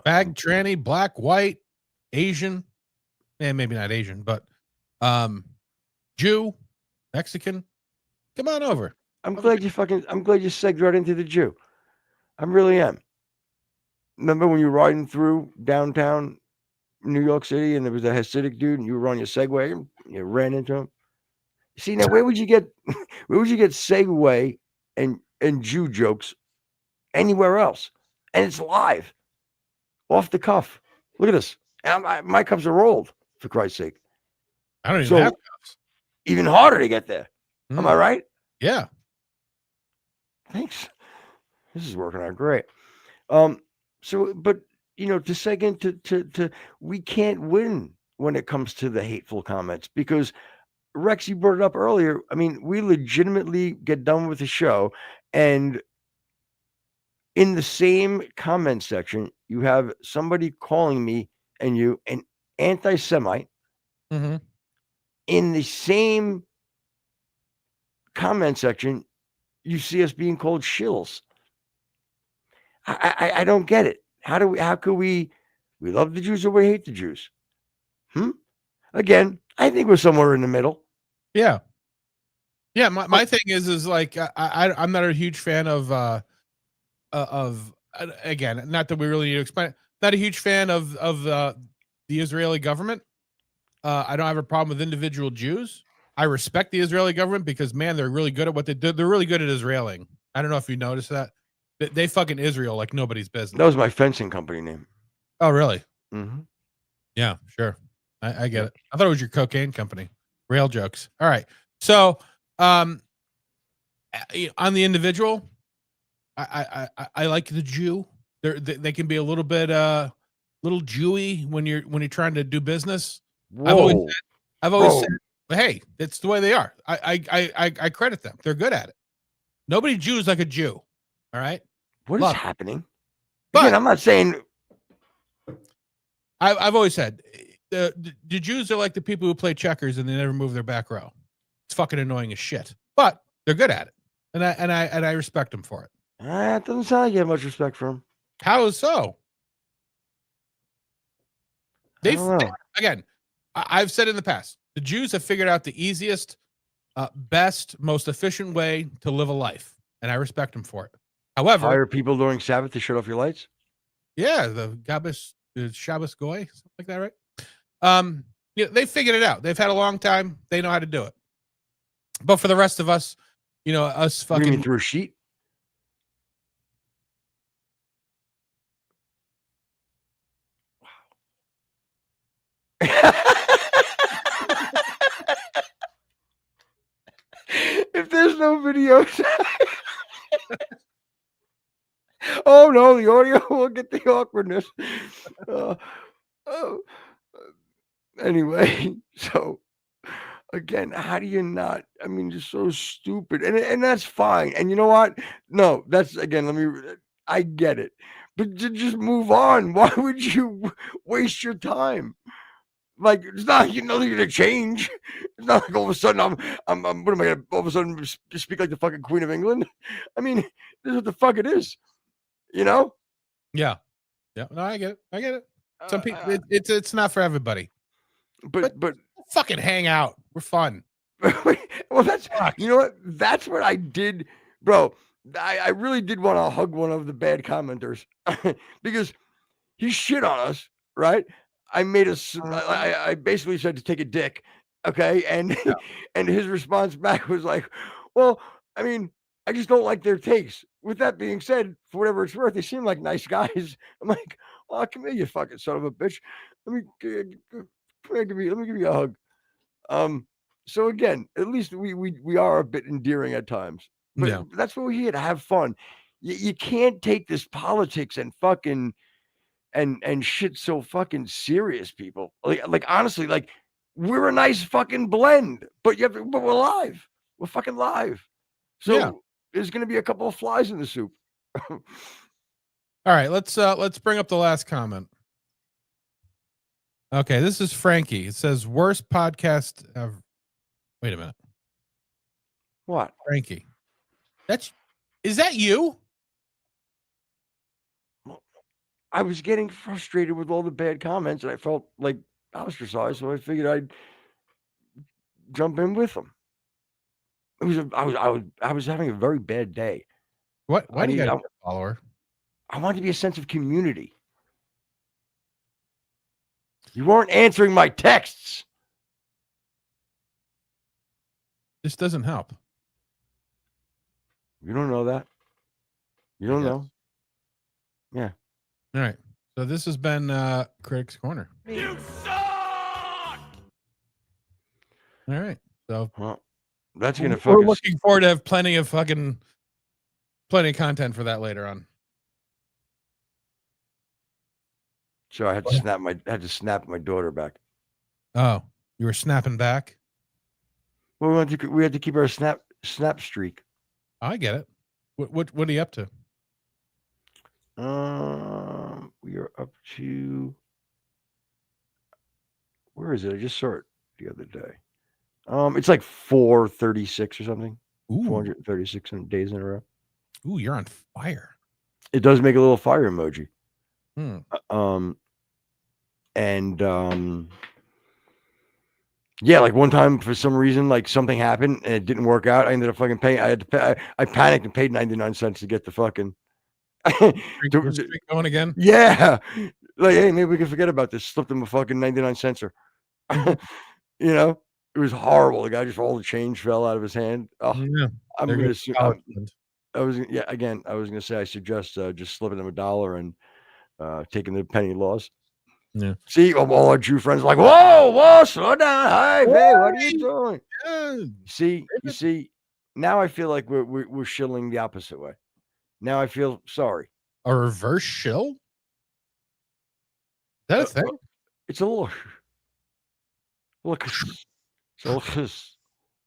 Fag, tranny, black, white, Asian, and maybe not Asian, but Jew, Mexican. Come on over. I'm glad you segued right into the Jew. I really am. Remember when you were riding through downtown New York City and there was a Hasidic dude and you were on your Segway and you ran into him? See, now where would you get Segway and Jew jokes anywhere else? And it's live, off the cuff. Look at this. And my cups are rolled, for Christ's sake. I don't even have cups. Even harder to get there. Am I right? Yeah. Thanks. This is working out great. So, but to seg into we can't win when it comes to the hateful comments, because Rex, you brought it up earlier. I mean, we legitimately get done with the show, and in the same comment section, you have somebody calling me and you an anti-Semite, in the same comment section, you see us being called shills. I don't get it. How could we love the Jews or we hate the Jews? Again, I think we're somewhere in the middle. Yeah. Yeah. My thing is like, I'm not a huge fan of again, not that we really need to explain it, not a huge fan of the Israeli government. I don't have a problem with individual Jews. I respect the Israeli government because, man, they're really good at what they do. They're really good at Israeling. I don't know if you noticed that. They fucking Israel like nobody's business. That was my fencing company name. Oh, really? Mm-hmm. Yeah, sure. I get it. I thought it was your cocaine company. Rail jokes. All right. So, on the individual, I like the Jew. They can be a little bit little Jewy when you're trying to do business. Whoa. I've always said, hey, it's the way they are. I credit them. They're good at it. Nobody Jews like a Jew. All right. What is happening? But again, I'm not saying. I've always said the Jews are like the people who play checkers and they never move their back row. It's fucking annoying as shit, but they're good at it, and I respect them for it. It doesn't sound like you have much respect for them. How so? Again, I've said in the past, the Jews have figured out the easiest, best, most efficient way to live a life, and I respect them for it. However, hire people during Sabbath to shut off your lights. Yeah, the Shabbos Goy, something like that, right? They figured it out. They've had a long time. They know how to do it. But for the rest of us, us fucking. You mean through a sheet? If there's no video. Oh no, the audio will get the awkwardness. Anyway, so again, how do you not? I mean, just so stupid, and that's fine. And you know what? No, that's again. I get it, but just move on. Why would you waste your time? Like, it's not you're gonna change. It's not like all of a sudden I'm what am I gonna all of a sudden speak like the fucking Queen of England? I mean, this is what the fuck it is. Yeah. No, I get it. Some people, it's not for everybody. But fucking hang out. We're fun. Well, that's you know what? That's what I did, bro. I really did want to hug one of the bad commenters because he shit on us, right? I made I basically said to take a dick, okay, and and his response back was like, "Well, I mean, I just don't like their takes." With that being said, for whatever it's worth, they seem like nice guys. I'm like, "Oh, come here, you fucking son of a bitch. Let me give you a hug." So again, at least we are a bit endearing at times. But that's what we're here to have fun. You can't take this politics and fucking and shit so fucking serious, people. Like honestly, like we're a nice fucking blend, but we're live. We're fucking live. So there's gonna be a couple of flies in the soup. All right, let's bring up the last comment. Okay, this is Frankie. It says worst podcast ever. Wait a minute. What? Frankie. Is that you? I was getting frustrated with all the bad comments and I felt like ostracized, so I figured I'd jump in with them. I was having a very bad day. Why do you got a follower? I wanted to be a sense of community. You weren't answering my texts. This doesn't help. You don't know that. You don't know. Yeah. All right. So this has been Critics Corner. You suck! All right. So that's gonna we're looking forward to have plenty of content for that later on. So I had to snap my daughter back. Oh, you were snapping back? Well, we had to keep our snap streak. I get it. What are you up to? We are up to, where is it? I just saw it the other day. It's like 436 or something. Ooh, 436 days in a row. ooh, you're on fire. It does make a little fire emoji. Hmm. Yeah, like one time for some reason, like something happened and it didn't work out. I ended up fucking paying. I had to pay. I panicked and paid 99 cents to get the fucking. Your streak going again? Yeah, like hey, maybe we can forget about this. Slipped him a fucking 99 center. You know, it was horrible. The guy just all the change fell out of his hand. Oh, Yeah. I'm There gonna. goes college fund. I was again. I was gonna say I suggest just slipping them $1 and taking the penny loss. Yeah. See, all our Jew friends are like, whoa, slow down, hey, babe, what are you doing? Yeah. You see, now I feel like we're shilling the opposite way. Now I feel sorry. A reverse shill? Is that a thing? It's a little, it's a little.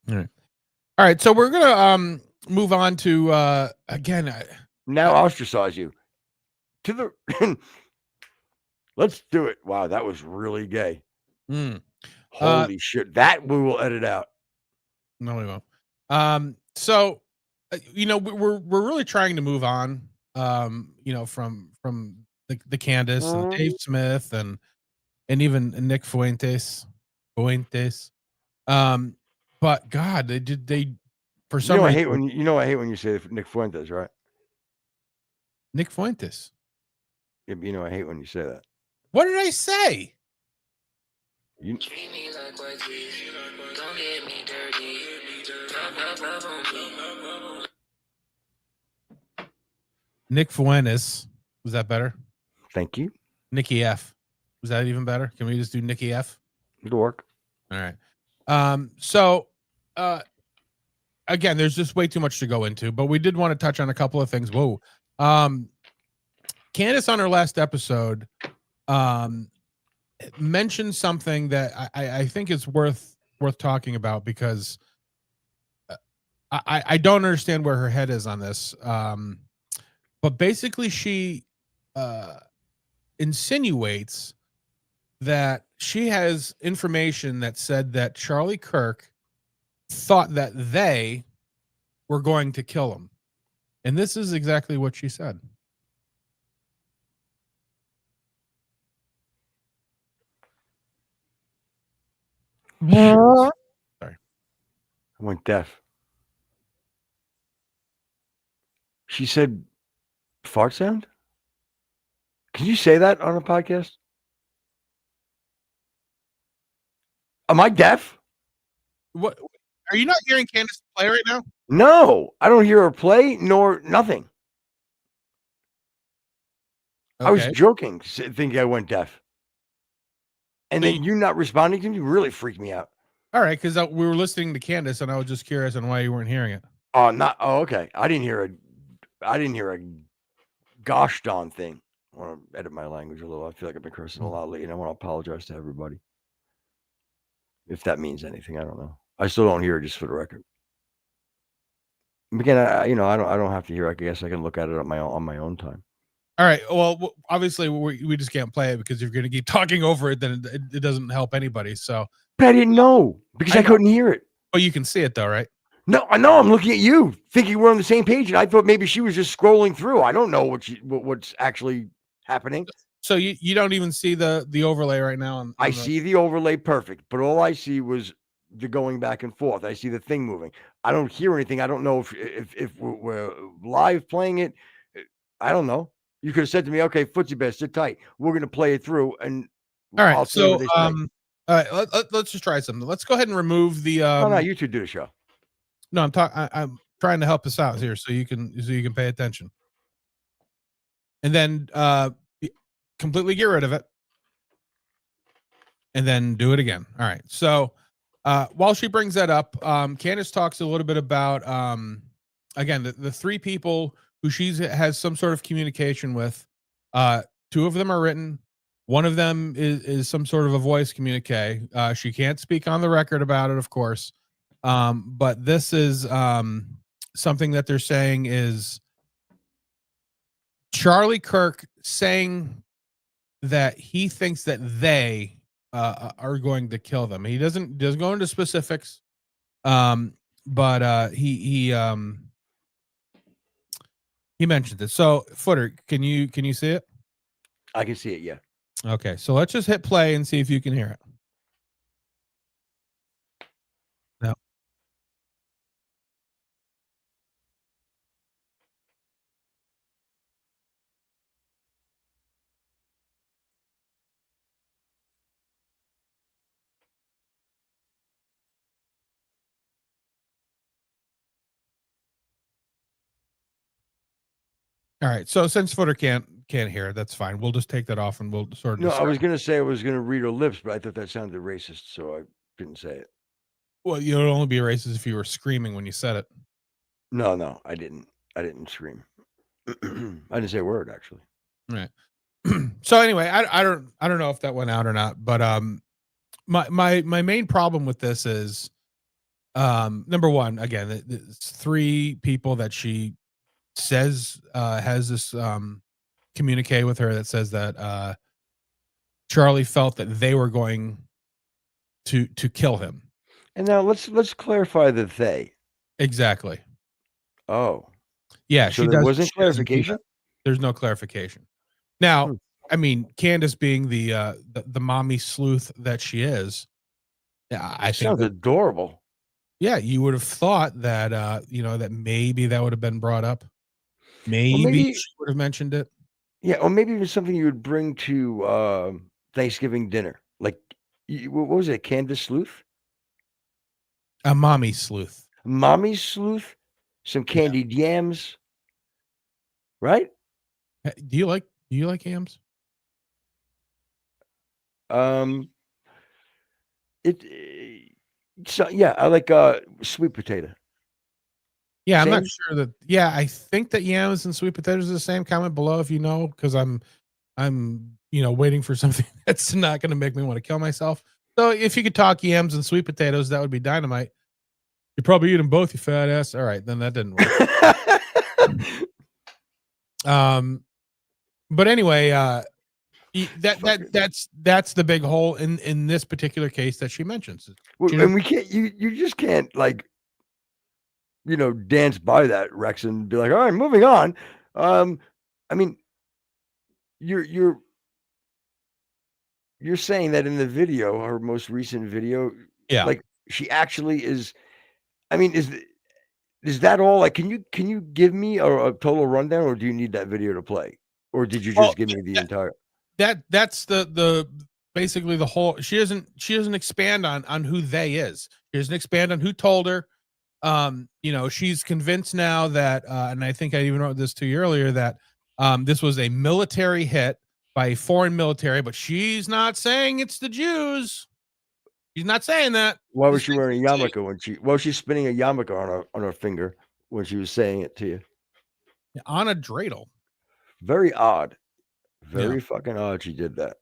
All right, so we're gonna move on to again. Now ostracize you to the. Let's do it. Wow, that was really gay. Holy shit! That we will edit out. No, we won't. So, you know, we're really trying to move on. You know, from the Candace and Dave Smith and even Nick Fuentes. But God, they for some reason. I hate when you say Nick Fuentes, right? Nick Fuentes. Yeah, you know I hate when you say that. What did I say? You, Nick Fuentes. Was that better? Thank you. Nikki F. Was that even better? Can we just do Nikki F? It'll work. All right. So again, there's just way too much to go into, but we did want to touch on a couple of things. Whoa. Candace on her last episode mentioned something that I think is worth talking about because I don't understand where her head is on this. But basically she insinuates that she has information that said that Charlie Kirk thought that they were going to kill him. And this is exactly what she said. Sorry. I went deaf. She said fart sound? Can you say that on a podcast? Am I deaf? What are you not hearing Candace play right now? No, I don't hear her play nor nothing. Okay. I was joking, thinking I went deaf. And then you not responding to me really freaked me out. All right, because we were listening to Candace, and I was just curious on why you weren't hearing it. Oh, okay. I didn't hear a gosh darn thing. I want to edit my language a little. I feel like I've been cursing a lot lately, and I want to apologize to everybody. If that means anything, I don't know. I still don't hear it, just for the record. Again, I don't have to hear it. I guess I can look at it on my own time. All right. Well, obviously we just can't play it because if you're going to keep talking over it, then it doesn't help anybody. So, but I didn't know because I couldn't hear it. Oh, you can see it though, right? No, I know. I'm looking at you, thinking we're on the same page, and I thought maybe she was just scrolling through. I don't know what's actually happening. So you don't even see the overlay right now. I see the overlay perfect, but all I see was the going back and forth. I see the thing moving. I don't hear anything. I don't know if we're live playing it. I don't know. You could have said to me, "Okay, footsie bear, sit tight. We're going to play it through." And all right, so all right, let's just try something. Let's go ahead and remove the. No, you two do the show. No, I'm trying to help us out here, so you can pay attention, and then completely get rid of it, and then do it again. All right. So while she brings that up, Candace talks a little bit about again the three people who she has some sort of communication with. Two of them are written. One of them is some sort of a voice communique. She can't speak on the record about it, of course. But this is something that they're saying is Charlie Kirk saying that he thinks that they are going to kill them. He doesn't go into specifics. But he mentioned this. So Footer, can you see it? I can see it. Yeah. Okay, so let's just hit play and see if you can hear it. No. All right. So since Footer can't hear it, that's fine. We'll just take that off and we'll sort of. No, I discuss. was gonna say I was gonna read her lips, but I thought that sounded racist, so I didn't say it. Well, you would only be racist if you were screaming when you said it. No, I didn't. I didn't scream. I didn't say a word actually. Right. So anyway, I don't know if that went out or not, but my main problem with this is number one, again, it's 3 people that she says has this communique with her that says that Charlie felt that they were going to kill him. And now let's clarify the they. Exactly. Oh. Yeah, So she there does. wasn't She doesn't do clarification? that. There's no clarification. Now, Hmm. I mean, Candace being the mommy sleuth that she is, yeah, I think Sounds adorable. yeah, you would have thought that that maybe that would have been brought up. Maybe she would have mentioned it. Yeah, or maybe even something you would bring to Thanksgiving dinner. Like what was it, Candace Sleuth? A mommy sleuth. Mommy Sleuth? Some candied yams. Right? Do you like hams? So yeah, I like sweet potato. Yeah, I'm not Same? sure that. Yeah, I think that yams and sweet potatoes are the same. Comment below if you know, because I'm waiting for something that's not going to make me want to kill myself. So if you could talk yams and sweet potatoes, that would be dynamite. You're probably eating both, you fat ass. All right, then that didn't work. But anyway, that's the big hole in this particular case that she mentions. And we can't. You just can't like. Dance by that, Rex, and be like, all right, moving on. I mean, you're saying that in the video, her most recent video, yeah, like she actually is. I mean, is that all? Like, can you give me a total rundown, or do you need that video to play, or did you just give me the entire? That's the basically the whole. She doesn't expand on who they is. She doesn't expand on who told her. She's convinced now that, and I think I even wrote this to you earlier, that this was a military hit by a foreign military, but she's not saying it's the Jews. She's not saying that. Why was she wearing a yarmulke when she's spinning a yarmulke on her finger when she was saying it to you? On a dreidel. Very odd. Very fucking odd she did that.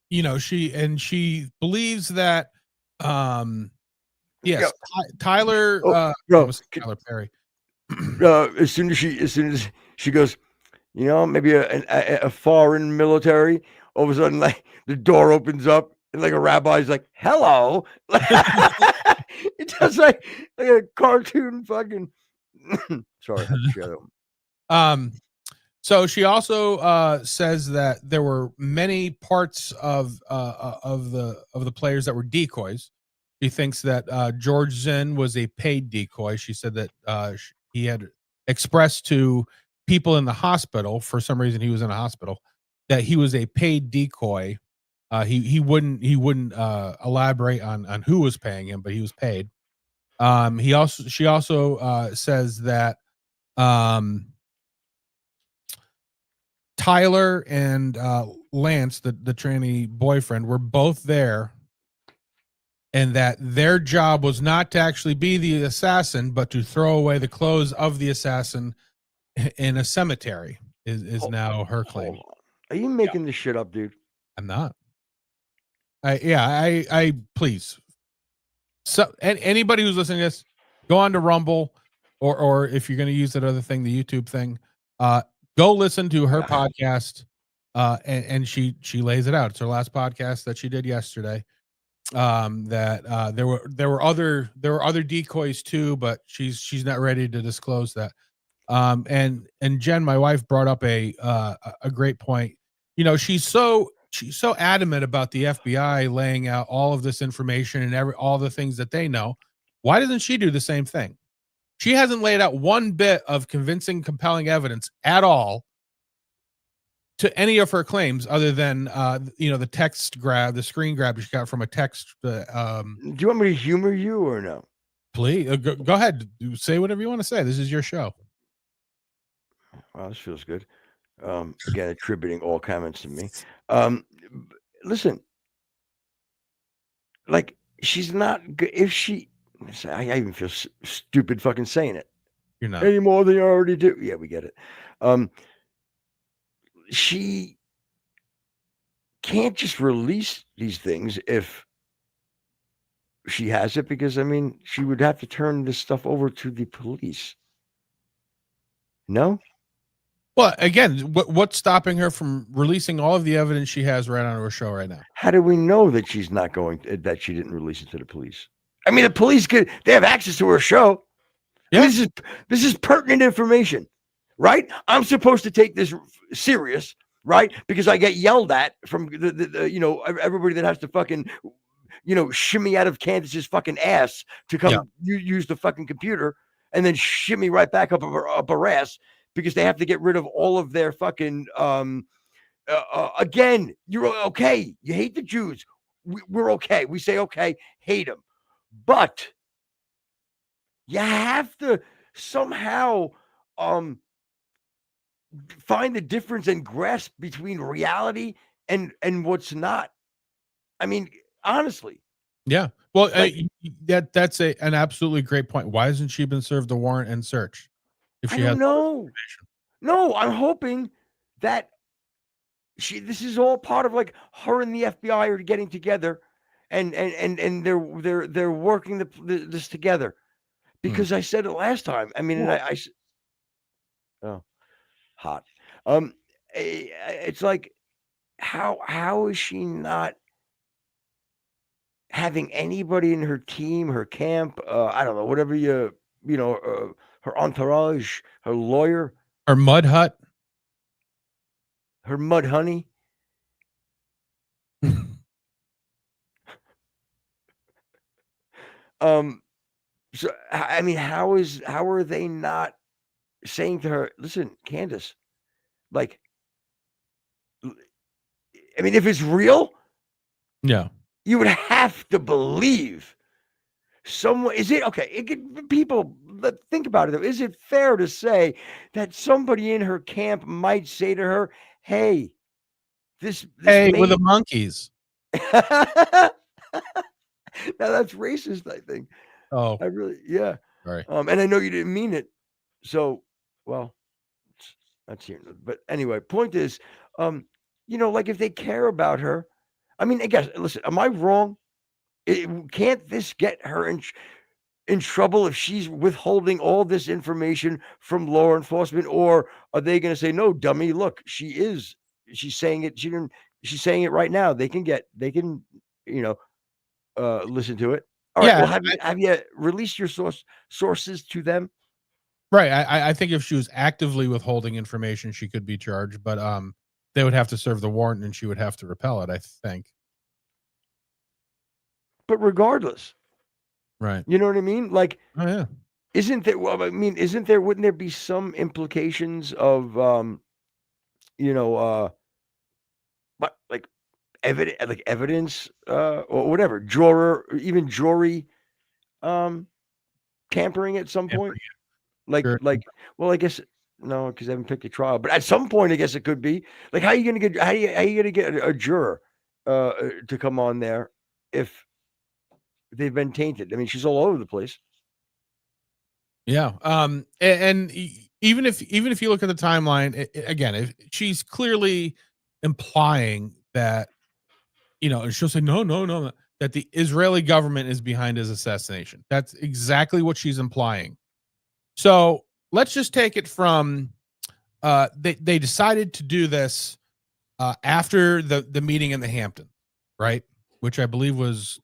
She believes that yes, Tyler Tyler Perry. As soon as she goes, maybe a foreign military, all of a sudden, like the door opens up and like a rabbi's like, "Hello." It does like a cartoon fucking. Sorry, I had to shut up. So she also says that there were many parts of the players that were decoys. She thinks that George Zinn was a paid decoy. She said that he had expressed to people in the hospital, for some reason he was in a hospital, that he was a paid decoy. He wouldn't elaborate on who was paying him, but he was paid. She also says that Tyler and Lance, the tranny boyfriend, were both there, and that their job was not to actually be the assassin, but to throw away the clothes of the assassin in a cemetery. Is now her claim. Are you making this shit up, dude? I'm not. I please. So anybody who's listening to this, go on to Rumble, or if you're going to use that other thing, the YouTube thing, go listen to her podcast, and she lays it out. It's her last podcast that she did yesterday. that there were other decoys too, but she's not ready to disclose that. And Jen, my wife, brought up a great point. You know, she's so adamant about the FBI laying out all of this information and all the things that they know. Why doesn't she do the same thing? She hasn't laid out one bit of convincing, compelling evidence at all to any of her claims, other than the screen grab she got from a text. Do you want me to humor you or no? Please go ahead, say whatever you want to say. This is your show. Wow, this feels good. Again, attributing all comments to me. Listen, like, she's not good. If she, I even feel stupid fucking saying it. You're not any more than you already do. Yeah, we get it. She can't just release these things if she has it, because I mean, she would have to turn this stuff over to the police. No? Well, again, what's stopping her from releasing all of the evidence she has right on her show right now? How do we know that she's not that she didn't release it to the police? I mean, the police they have access to her show. Yeah. This is pertinent information, right? I'm supposed to take this serious, right? Because I get yelled at from the everybody that has to fucking, shimmy out of Candace's fucking ass to come use the fucking computer and then shimmy right back up her ass, because they have to get rid of all of their fucking, again, you're okay. You hate the Jews. We're okay. We say, okay, hate them. But you have to somehow find the difference and grasp between like and what's not. I mean, honestly. Yeah. Well, that's an absolutely great point. Why hasn't she been served a warrant and search? If she has no, I'm hoping that this is all part of, like, her and the FBI are getting together and they're working this together. Because I said it last time. I mean, hot. It's like, how is she not having anybody in her team, her camp, I don't know, whatever her entourage, her lawyer, her mud hut, her mud honey. So I mean, how are they not saying to her, listen, Candace, like, I mean, if it's real, you would have to believe someone. Is it okay? People think about it though. Is it fair to say that somebody in her camp might say to her, "Hey, this with the monkeys"? Now that's racist, I think. Oh, I really, yeah. Right. And I know you didn't mean it. So, well, that's here. But anyway, point is, like, if they care about her, I mean, I guess, listen, am I wrong? Can't this get her in trouble if she's withholding all this information from law enforcement? Or are they going to say, no, dummy, look, she's saying it. She's saying it right now. They can listen to it. All right. Well, have you released your sources to them? Right. I think if she was actively withholding information, she could be charged, but they would have to serve the warrant and she would have to repel it, I think. But regardless, right? You know what I mean? Like, oh yeah, isn't there? Well, I mean, wouldn't there be some implications of, but like evidence, or whatever, jury, tampering at some point? Sure. Well, I guess no, because I haven't picked a trial, but at some point, I guess it could be. Like, how are you going to get a juror to come on there if they've been tainted? I mean, she's all over the place. Yeah. And even if you look at the timeline again, if she's clearly implying that, she'll say, no, that the Israeli government is behind his assassination. That's exactly what she's implying. So let's just take it from, they decided to do this after the meeting in the Hamptons, right? Which I believe was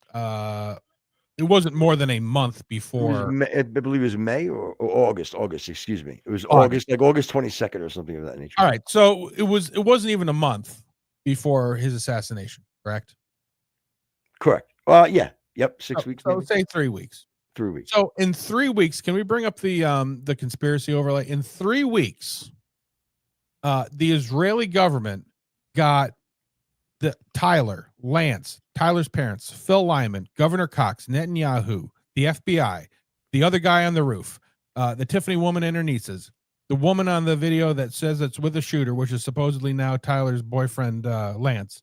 It wasn't more than a month It was before I believe it was May or August. August, excuse me. It was August. August, like August 22nd or something of that nature. All right, so it wasn't even a month before his assassination, correct? Correct. Yeah. Yep. 6 weeks, So maybe say 3 weeks. 3 weeks. So in 3 weeks, can we bring up the conspiracy overlay? In 3 weeks, the Israeli government got Tyler's parents, Phil Lyman, Governor Cox, Netanyahu, the FBI, the other guy on the roof, the Tiffany woman and her nieces, the woman on the video that says it's with a shooter, which is supposedly now Tyler's boyfriend, Lance,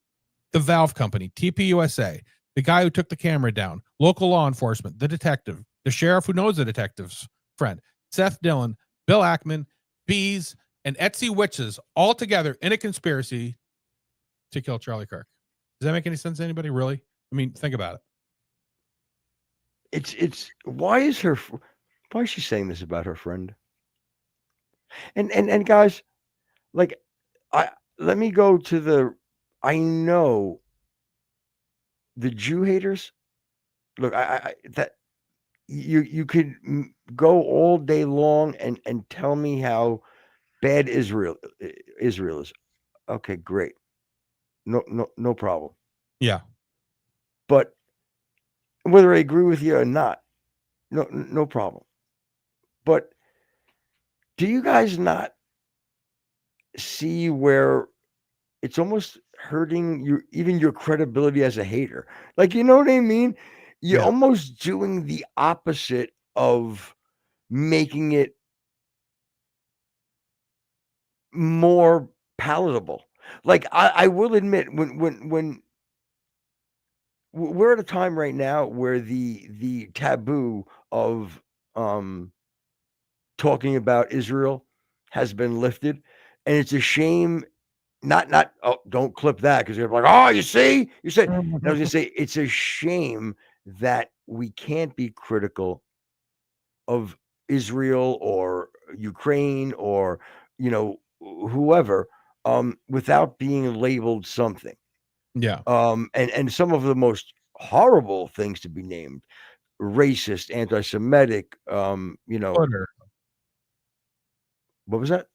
the Valve Company, TPUSA, the guy who took the camera down, local law enforcement, the detective, the sheriff who knows the detective's friend, Seth Dillon, Bill Ackman, Bees, and Etsy witches all together in a conspiracy to kill Charlie Kirk. Does that make any sense to anybody? Really? I mean, think about it. It's why is she saying this about her friend? And guys, like let me go to I know the Jew haters. Look, I that you could go all day long and tell me how bad Israel is. Okay, great. No problem. Yeah. But whether I agree with you or not, no problem. But do you guys not see where it's almost hurting even your credibility as a hater? Like, you know what I mean? You're Yeah. almost doing the opposite of making it more palatable. Like, I will admit, when we're at a time right now where the taboo of talking about Israel has been lifted, and it's a shame. Not oh, don't clip that because you're like, oh, you see, you said. And I was gonna say it's a shame that we can't be critical of Israel or Ukraine or whoever without being labeled something. Yeah. And some of the most horrible things to be named: racist, anti-Semitic. Footer. What was that?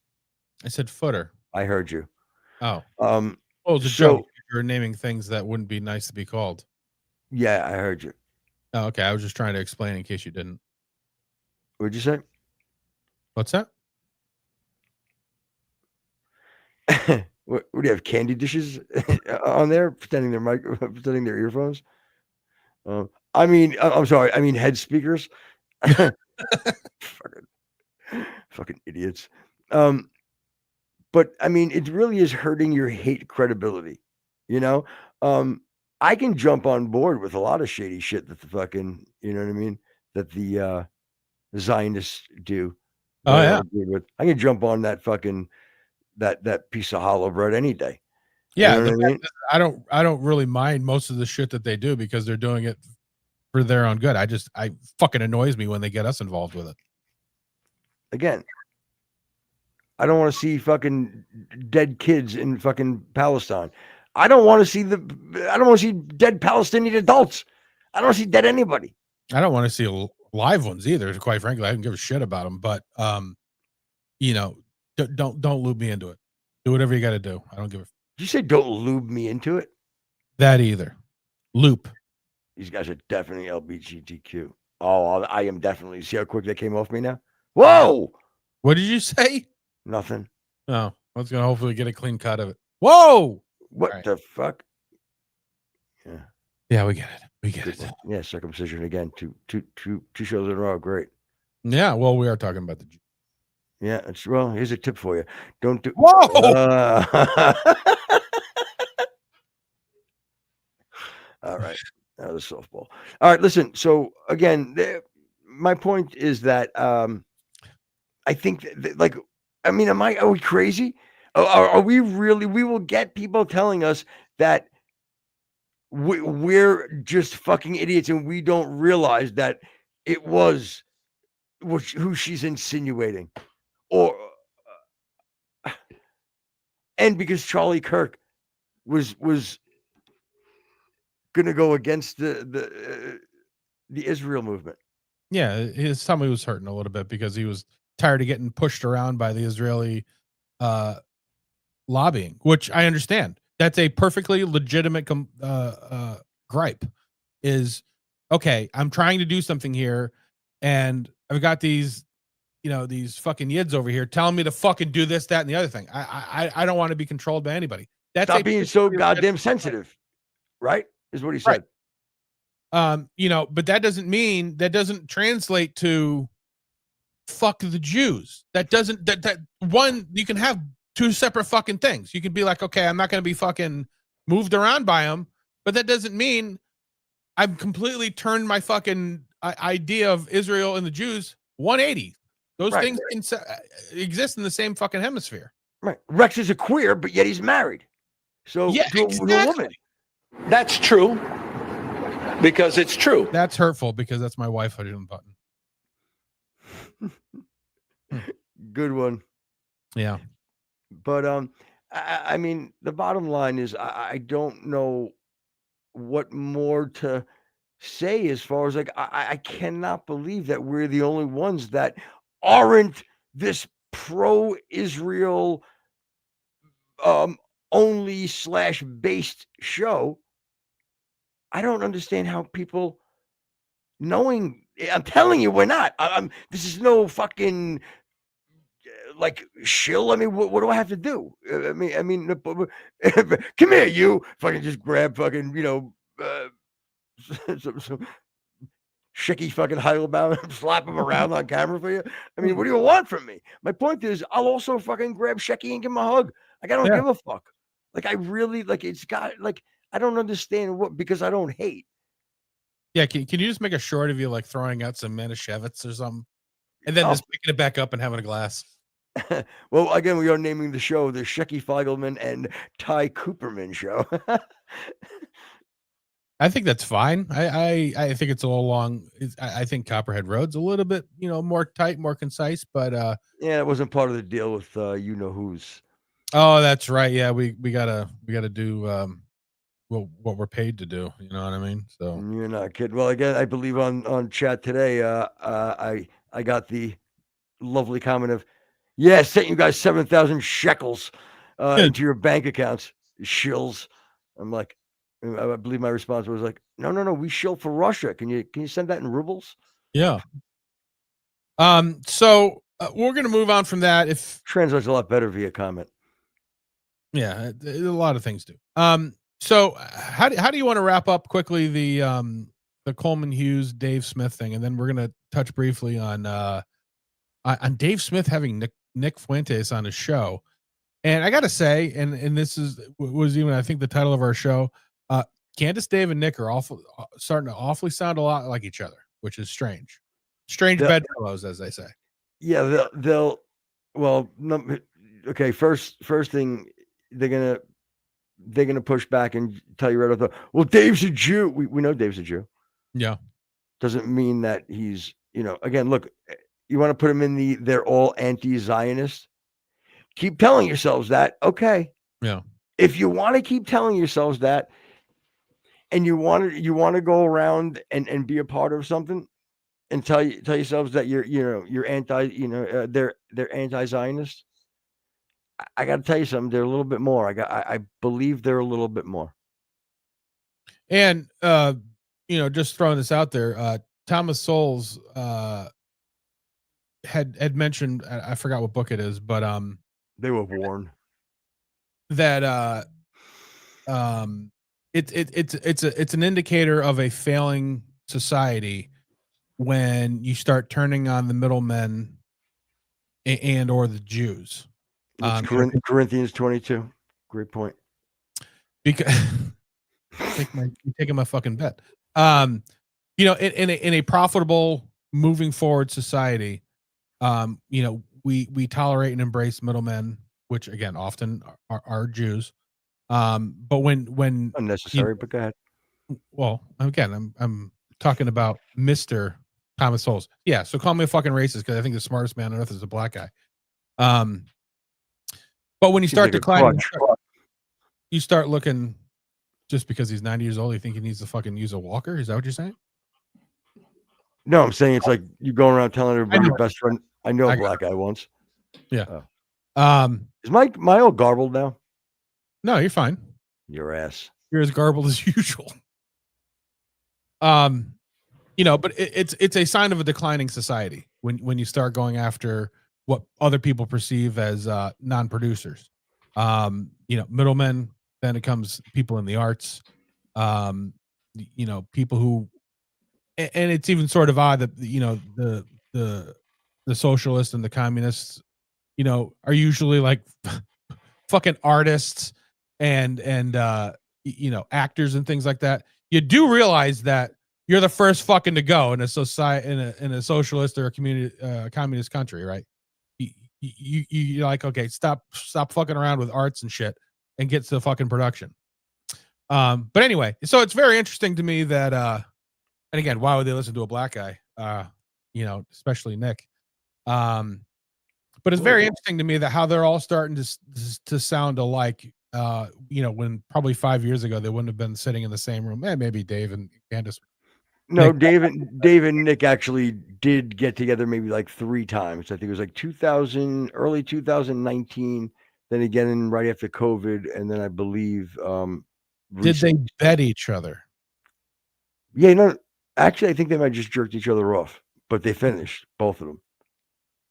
I said footer. I heard you. Oh. Um, Oh, it's a so joke. You're naming things that wouldn't be nice to be called. yeah, I heard you. Oh, okay. I was just trying to explain in case you didn't. What'd you say? What's that? What do you have? Candy dishes on there, pretending pretending they're earphones. I mean, I'm sorry. I mean, head speakers. fucking idiots. But I mean, it really is hurting your hate credibility. You know, I can jump on board with a lot of shady shit that the fucking, you know what I mean, that the Zionists do. Oh, that I yeah. don't agree with. I can jump on that fucking that piece of hollow bread any day. Yeah. You know what I mean? I don't really mind most of the shit that they do because they're doing it for their own good. I fucking annoys me when they get us involved with it. Again, I don't want to see fucking dead kids in fucking Palestine. I don't want to see dead Palestinian adults. I don't want to see dead anybody. I don't want to see live ones either. Quite frankly, I don't give a shit about them. But don't loop me into it. Do whatever you got to do. I don't give a. Did you say don't lube me into it? That either. Loop. These guys are definitely LGBTQ. Oh, I am definitely. See how quick that came off me now? Whoa! What did you say? Nothing. Oh, I was gonna hopefully get a clean cut of it. Whoa! What the fuck? Yeah. Yeah, we get it. We get it. Yeah, circumcision again. Two shows in a row. Great. Yeah, well, we are talking about the Jews. Yeah, well, here's a tip for you. Don't do. Whoa! All right. That was a softball. All right, listen. So again, my point is that I think like, I mean, are we crazy? Are we really? We will get people telling us that we're just fucking idiots and we don't realize that it was who she's insinuating, or and because Charlie Kirk was gonna go against the Israel movement. Yeah, his tummy was hurting a little bit because he was tired of getting pushed around by the Israeli lobbying, which I understand. That's a perfectly legitimate gripe. Is okay. I'm trying to do something here, and I've got these, these fucking yids over here telling me to fucking do this, that, and the other thing. I don't want to be controlled by anybody. That's Stop being so goddamn sensitive, right? Is what he said. But that doesn't translate to fuck the Jews. That doesn't that one, you can have two separate fucking things. You can be like, okay, I'm not going to be fucking moved around by them, but that doesn't mean I've completely turned my fucking idea of Israel and the Jews 180. Those things can exist in the same fucking hemisphere. Right. Rex is a queer, but yet he's married. So yeah, to a woman. That's true. Because it's true. That's hurtful because that's my wife hitting the button. Good one. Yeah. But I mean, the bottom line is I don't know what more to say as far as like I cannot believe that we're the only ones that aren't this pro-Israel only / based show. I don't understand how people knowing. I'm telling you, we're not. This is no fucking like shill. I mean, what do I have to do? I mean, come here, you fucking just grab fucking some shaky fucking Heidelbaum and slap him around on camera for you. I mean, what do you want from me? My point is, I'll also fucking grab Shecky and give him a hug. Like I don't give a fuck. Like I really like. It's got like. I don't understand what because I don't hate. Yeah, can you just make a short of you like throwing out some Manischewitz or something, and then just picking it back up and having a glass? Well, again, we are naming the show the Shecky Feigelman and Ty Cooperman show. I think that's fine. I think it's a little long. I think Copperhead Road's a little bit more tight, more concise, but yeah, it wasn't part of the deal with you know who's. Oh, that's right. Yeah, we gotta do what we're paid to do. You know what I mean? So you're not kidding. Well, again, I believe on chat today, I got the lovely comment of, yeah, sent you guys 7,000 shekels into your bank accounts, shills. I'm like, I believe my response was like, no, we shill for Russia. Can you send that in rubles? Yeah. So we're gonna move on from that. If translates a lot better via comment. Yeah, a lot of things do. So how do you want to wrap up quickly the Coleman Hughes Dave Smith thing, and then we're gonna touch briefly on Dave Smith having Nick Fuentes on his show. And I gotta say, and this was even I think the title of our show, Candace, Dave, and Nick are starting to awfully sound a lot like each other, which is strange. Strange bedfellows, as they say. Yeah, they'll well, okay. First thing, they're gonna push back and tell you right off the. Well, Dave's a Jew. We know Dave's a Jew. Yeah, doesn't mean that he's again. Look, you want to put him in they're all anti-Zionist. Keep telling yourselves that. Okay. Yeah. If you want to keep telling yourselves that, and you want to go around and be a part of something, and tell yourselves that you're anti, they're anti-Zionist. I got to tell you something. They're a little bit more. I believe they're a little bit more. And just throwing this out there, Thomas Sowell had mentioned, I forgot what book it is, but they were warned that it's an indicator of a failing society when you start turning on the middlemen and or the Jews. Corinthians 22. Great point. Because you're taking my fucking bet. In a profitable moving forward society, we tolerate and embrace middlemen, which again often are Jews. But when unnecessary, but go ahead. Well, again, I'm talking about Mr. Thomas Sowell. Yeah, so call me a fucking racist because I think the smartest man on earth is a black guy. But when you start declining, you start looking Just because he's 90 years old, you think he needs to fucking use a walker? Is that what you're saying? No, I'm saying it's like you going around telling everybody know. your best friend. I know I a got black guy once. Yeah. Oh. Is my old garbled now? No, you're fine. Your ass. You're as garbled as usual. You know, but it's a sign of a declining society when you start going after what other people perceive as non-producers. You know, middlemen. Then it comes people in the arts. You know, people who, and it's even sort of odd that you know the socialists and the communists, you know, are usually like fucking artists and you know, actors and things like that. You do realize that you're the first fucking to go in a society in a socialist or a community communist country, right? You're like, okay, stop fucking around with arts and shit and get to the fucking production. But anyway, so it's very interesting to me that and again, why would they listen to a black guy? You know, especially Nick. But it's very interesting to me that how they're all starting to sound alike. You know, when probably 5 years ago they wouldn't have been sitting in the same room. Maybe Dave and Candace. No, Nick. Dave and Nick actually did get together maybe like 3 times. I think it was like early 2019, then again right after COVID, and then I believe Did they recently. bet each other? Yeah, no, actually I think they might just jerked each other off, but they finished, both of them.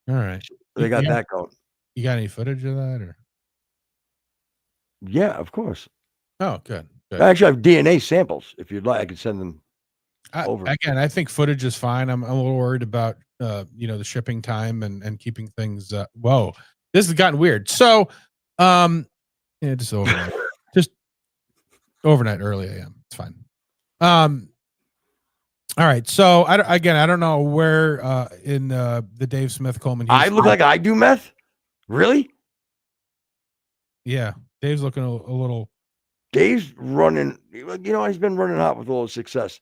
All right. They got that going. You got any footage of that or? Yeah, of course. Oh, good. Actually, I have DNA samples. If you'd like, I could send them over. Again, I think footage is fine. I'm a little worried about you know, the shipping time and keeping things whoa. This has gotten weird. So yeah, just overnight. Just overnight early AM. It's fine. All right. So I don't know where in the Dave Smith Coleman. I look like I do meth? Really? Yeah. Dave's looking a little. Dave's running, you know, he's been running hot with a little success.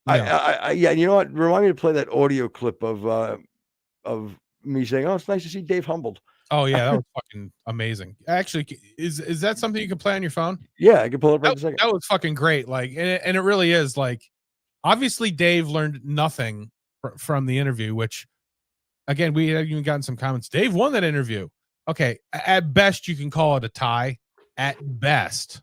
Yeah. Yeah, you know what? Remind me to play that audio clip of me saying, "Oh, it's nice to see Dave humbled." Oh yeah, that was fucking amazing. Actually, is that something you can play on your phone? Yeah, I can pull it up right in a second. That was fucking great. Like, and it really is. Like, obviously, Dave learned nothing from the interview. Which, again, we have even gotten some comments. Dave won that interview. Okay, at best, you can call it a tie. At best.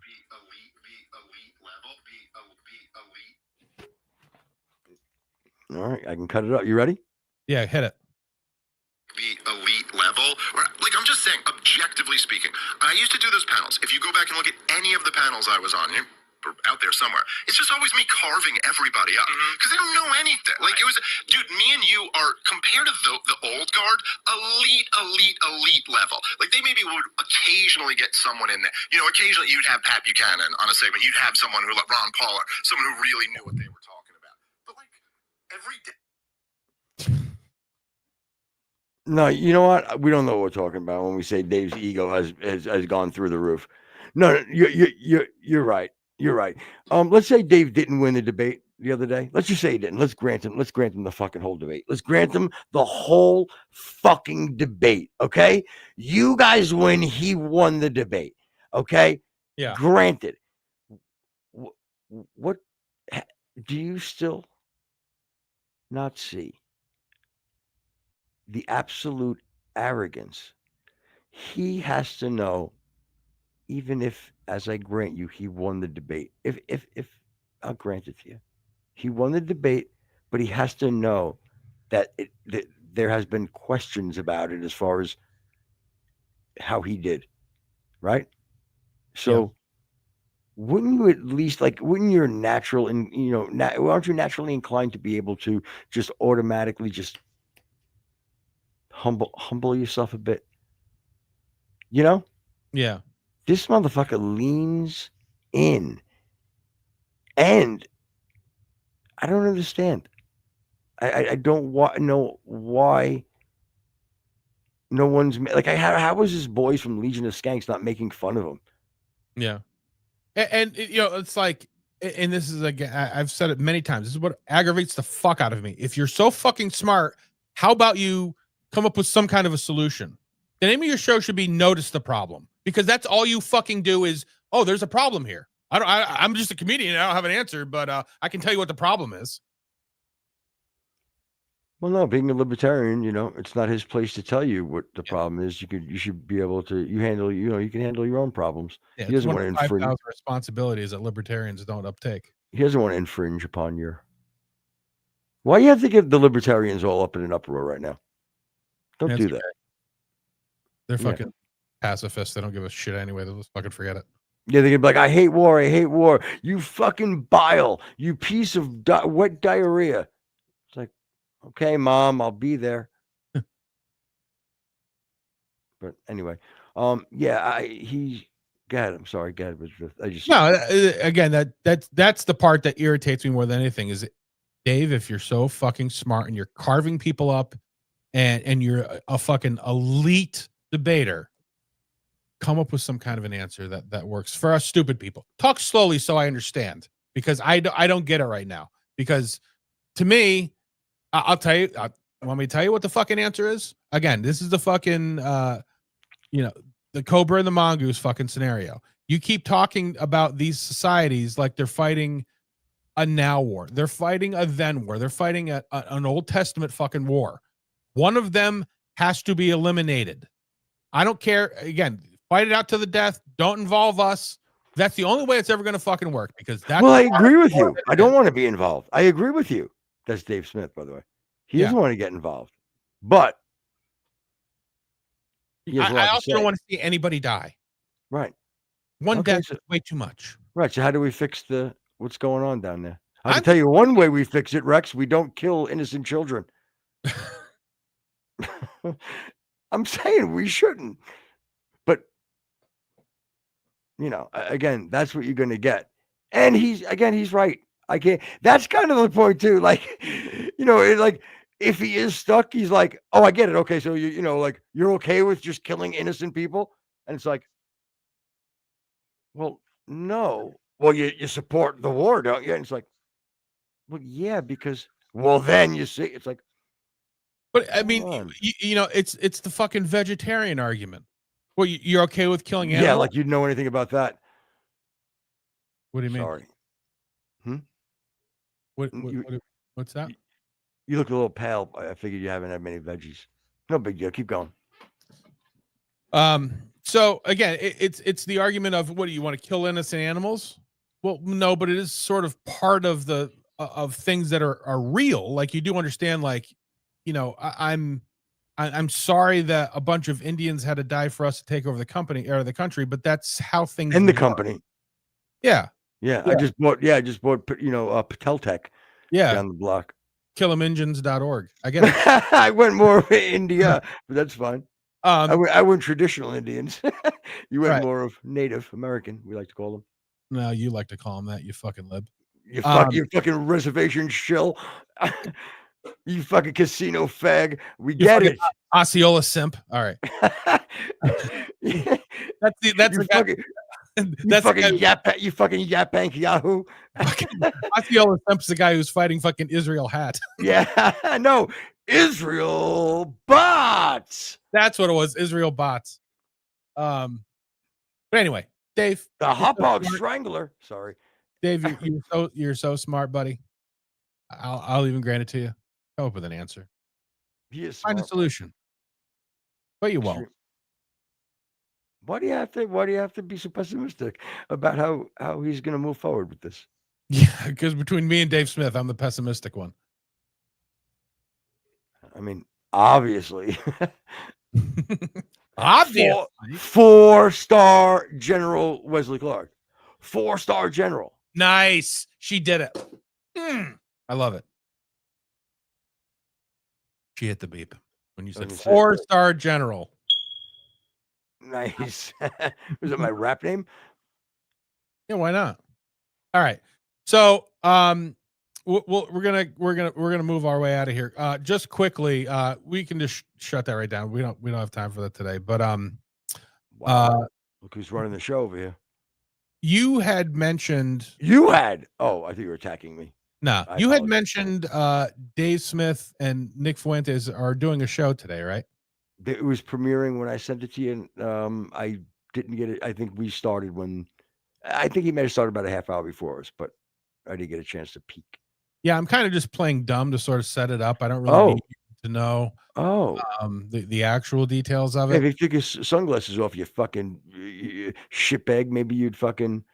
All right, I can cut it up. You ready? Yeah, hit it. The elite level, or like I'm just saying, objectively speaking, I used to do those panels. If you go back and look at any of the panels I was on, or out there somewhere, it's just always me carving everybody up because they don't know anything. Like it was, dude, me and you are compared to the old guard, elite level. Like they maybe would occasionally get someone in there. You know, occasionally you'd have Pat Buchanan on a segment. You'd have someone who like Ron Paul, or someone who really knew what they were talking about. But like every day. No, you know what? We don't know what we're talking about when we say Dave's ego has gone through the roof. No, you're right. You're right. Let's say Dave didn't win the debate the other day. Let's just say he didn't. Let's grant him the fucking whole debate. Let's grant him the whole fucking debate. Okay? You guys win. He won the debate. Okay? Yeah. Granted. What do you still not see? The absolute arrogance. He has to know, even if, as I grant you, he won the debate. If I'll grant it to you, he won the debate, but he has to know that there has been questions about it as far as how he did, right? So, wouldn't you at least wouldn't your natural and aren't you naturally inclined to be able to just automatically just humble yourself a bit? You know? Yeah. This motherfucker leans in. And I don't understand. I don't know why no one's like, how was his boys from Legion of Skanks not making fun of him? Yeah. And you know, it's like, and this is again, I've said it many times. This is what aggravates the fuck out of me. If you're so fucking smart, how about you come up with some kind of a solution? The name of your show should be Notice the Problem, because that's all you fucking do is, oh, there's a problem here. I'm just a comedian. I don't have an answer, but I can tell you what the problem is. Well, no, being a libertarian, it's not his place to tell you what the problem is. You should be able to. You can handle your own problems. Yeah, He it's doesn't one want of to infringe. 5,000 responsibilities that libertarians don't uptake. He doesn't want to infringe upon your. Why you have to get the libertarians all up in an uproar right now? Don't do that. Okay. They're fucking pacifists. They don't give a shit anyway. They'll just fucking forget it. Yeah, they're gonna be like, I hate war. I hate war. You fucking bile. You piece of wet diarrhea. It's like, okay, Mom, I'll be there. But anyway, yeah, go ahead. I'm sorry, go ahead. Again, that's the part that irritates me more than anything is, Dave, if you're so fucking smart and you're carving people up and you're a fucking elite debater, come up with some kind of an answer that works for us stupid people. Talk slowly so I understand, because I don't get it right now. Because to me, I'll tell you, want me to tell you what the fucking answer is? Again, this is the fucking, the Cobra and the Mongoose fucking scenario. You keep talking about these societies like they're fighting a now war. They're fighting a then war. They're fighting an Old Testament fucking war. One of them has to be eliminated. I don't care. Again, fight it out to the death. Don't involve us. That's the only way it's ever going to fucking work, because that's. Well, I agree with you. I don't want to be involved. I agree with you. That's Dave Smith, by the way. He doesn't want to get involved, but I also don't want to see anybody die. Right. One death is way too much. Right. So how do we fix what's going on down there? I can tell you one way we fix it, Rex. We don't kill innocent children. I'm saying we shouldn't. But, again, that's what you're going to get. And he's right. I can't. That's kind of the point, too. Like, if he is stuck, he's like, oh, I get it. Okay. So, you're okay with just killing innocent people? And it's like, well, no. Well, you support the war, don't you? And it's like, well, yeah, because, then you see, it's like, but I mean, it's the fucking vegetarian argument. Well, you're okay with killing animals? Yeah, like you'd know anything about that. What do you mean? Sorry. What's that? You look a little pale. I figured you haven't had many veggies. No big deal. Keep going. So again, it's the argument of, what do you want to kill innocent animals? Well, no, but it is sort of part of the of things that are real. Like, you do understand, like, I'm sorry that a bunch of Indians had to die for us to take over the country, but that's how things in the work. company. Yeah. I just bought Patel Tech. Yeah. Down the block. Killamengines.org. I get it. I went more India, but that's fine. I went traditional Indians. You went more of Native American, we like to call them. No, you like to call them that, you fucking lib. You fucking reservation shill. You fucking casino fag. We get it. Osceola simp. All right. That's you fucking yap bank Yahoo. Osceola simp's the guy who's fighting fucking Israel Hat. Yeah, no, Israel bots. That's what it was. Israel bots. But anyway, Dave, the hot dog strangler. Sorry, Dave, you're so smart, buddy. I'll even grant it to you. Come up with an answer. Find a solution. But you won't. Why do you have to be so pessimistic about how he's going to move forward with this? Yeah, because between me and Dave Smith, I'm the pessimistic one. I mean, obviously. Obviously. 4-star General Wesley Clark. 4-star General. Nice. She did it. I love it. She hit the beep when you said 4-star General. Nice. Was it my rap name? Yeah, why not? All right. So, we're gonna move our way out of here. Just quickly, we can just shut that right down. We don't have time for that today. But wow. Look who's running the show over here. You had mentioned. Oh, I think you were attacking me. No, you had mentioned Dave Smith and Nick Fuentes are doing a show today, right? It was premiering when I sent it to you, and I didn't get it. I think we started when I think he may have started about a half hour before us, but I didn't get a chance to peek. Yeah, I'm kind of just playing dumb to sort of set it up. I don't really need to know the actual details of Yeah, it. if you took your sunglasses off, you fucking shitbag, maybe you'd fucking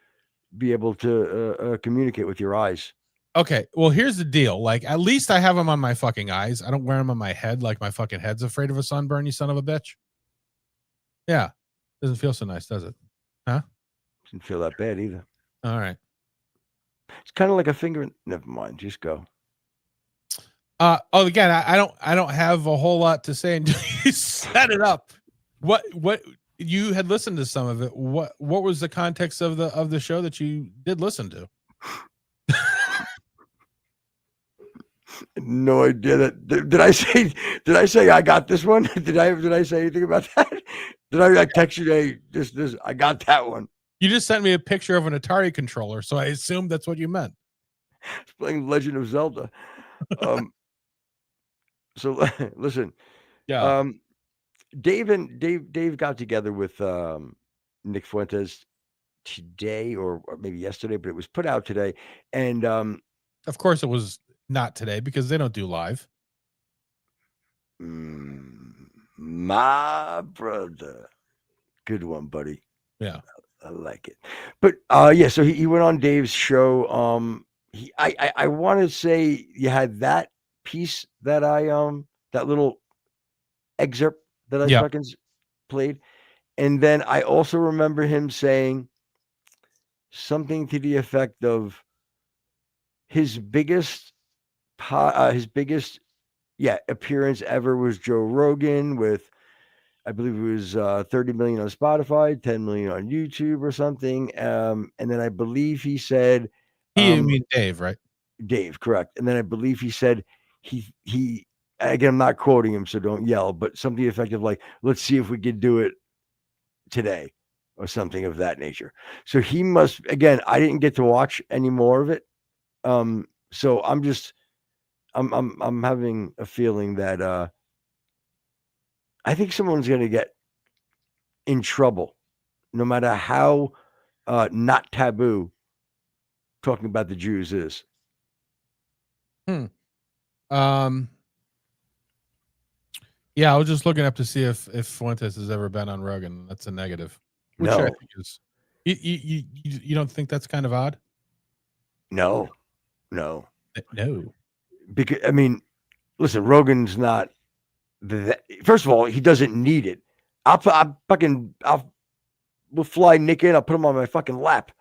be able to communicate with your eyes. Okay, well, here's the deal. Like, at least I have them on my fucking eyes. I don't wear them on my head like my fucking head's afraid of a sunburn, you son of a bitch. Yeah. Doesn't feel so nice, does it? Huh? Didn't feel that bad either. All right. It's kind of like a finger. Never mind. Just go. Again, I don't have a whole lot to say until you set it up. What you had listened to some of it. What was the context of the show that you did listen to? No idea that. Did I say I got this one? Did I say anything about that? Did I text you? Hey, this I got that one. You just sent me a picture of an Atari controller, so I assumed that's what you meant. It's playing Legend of Zelda. So listen. Yeah. Dave got together with Nick Fuentes today or maybe yesterday, but it was put out today. And of course it was not today because they don't do live. My brother. Good one, buddy. Yeah. I like it. But yeah, so he went on Dave's show. I want to say you had that piece that that little excerpt that I fucking played. And then I also remember him saying something to the effect of his biggest appearance ever was Joe Rogan with, I believe it was 30 million on Spotify, 10 million on YouTube or something. And then I believe he said, you mean Dave, right? Dave, correct. And then I believe he said he again, I'm not quoting him, so don't yell, but something effective like, let's see if we could do it today or something of that nature. So he must, again, I didn't get to watch any more of it. So I'm having a feeling that I think someone's going to get in trouble, no matter how not taboo talking about the Jews is. Yeah, I was just looking up to see if Fuentes has ever been on Rogan. That's a negative. Which No. I think is, you don't think that's kind of odd? No. Because I mean, listen, Rogan's not. First of all, he doesn't need it. We'll fly Nick in. I'll put him on my fucking lap.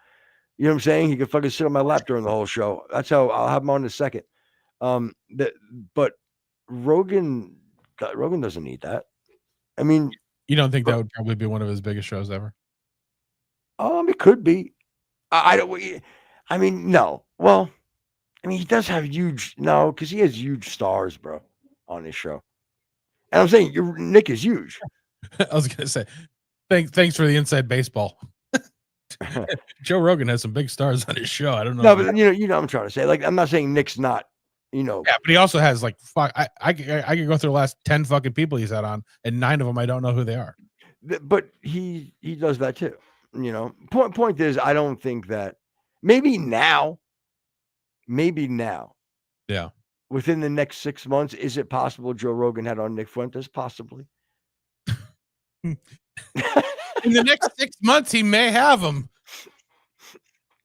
You know what I'm saying? He can fucking sit on my lap during the whole show. That's how I'll have him on in a second. But Rogan doesn't need that. I mean, you don't think that would probably be one of his biggest shows ever? It could be. I don't. I mean, no. Well, I mean, he does have because he has huge stars, bro, on his show. And I'm saying Nick is huge. I was gonna say, thanks for the inside baseball. Joe Rogan has some big stars on his show. I don't know. No, but you know what I'm trying to say. Like, I'm not saying Nick's not. Yeah, but he also has like I could go through the last 10 fucking people he's had on, and 9 of them I don't know who they are. But he does that too. Point is, I don't think that maybe now. Yeah. Within the next 6 months, is it possible Joe Rogan had on Nick Fuentes? Possibly. In the next 6 months, he may have them.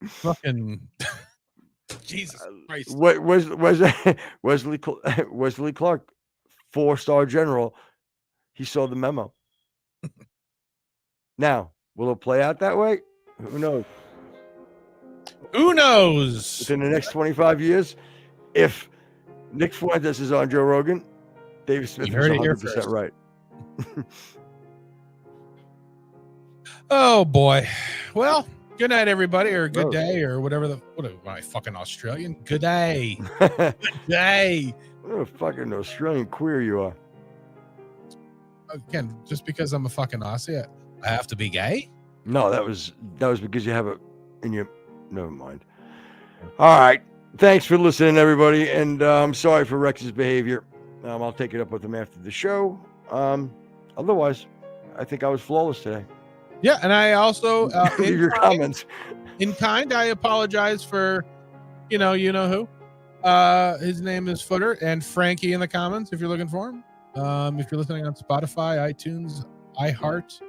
Fucking Jesus Christ. Wesley Clark, 4-star general. He saw the memo. Now, will it play out that way? Who knows? Who knows? Within the next 25 years, if Nick Fuentes is on Joe Rogan, Dave Smith is 100% right. Oh boy. Well, good night, everybody, or good day, or whatever what am I fucking Australian? Good day. Good day. What a fucking Australian queer you are. Again, just because I'm a fucking Aussie, I have to be gay? No, that was because you have it in your. Never mind. All right. Thanks for listening, everybody. And I'm sorry for Rex's behavior. I'll take it up with him after the show. Otherwise, I think I was flawless today. Yeah, and I also your comments. in kind. I apologize for, you know who. His name is Footer, and Frankie in the comments if you're looking for him. If you're listening on Spotify, iTunes, iHeart,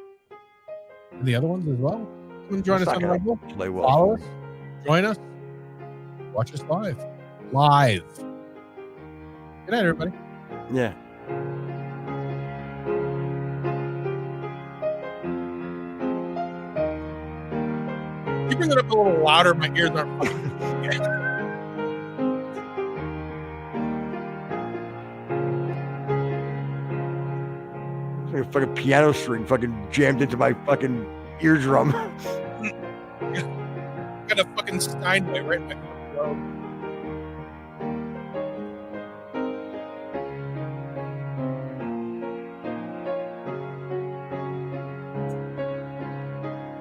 and the other ones as well, come and join us on Rumble. Play well. Follow us, join us, watch us live. Good night, everybody. Yeah. You bring it up a little louder. My ears aren't. Like a fucking piano string fucking jammed into my fucking eardrum. Got a fucking Steinway right back in the road.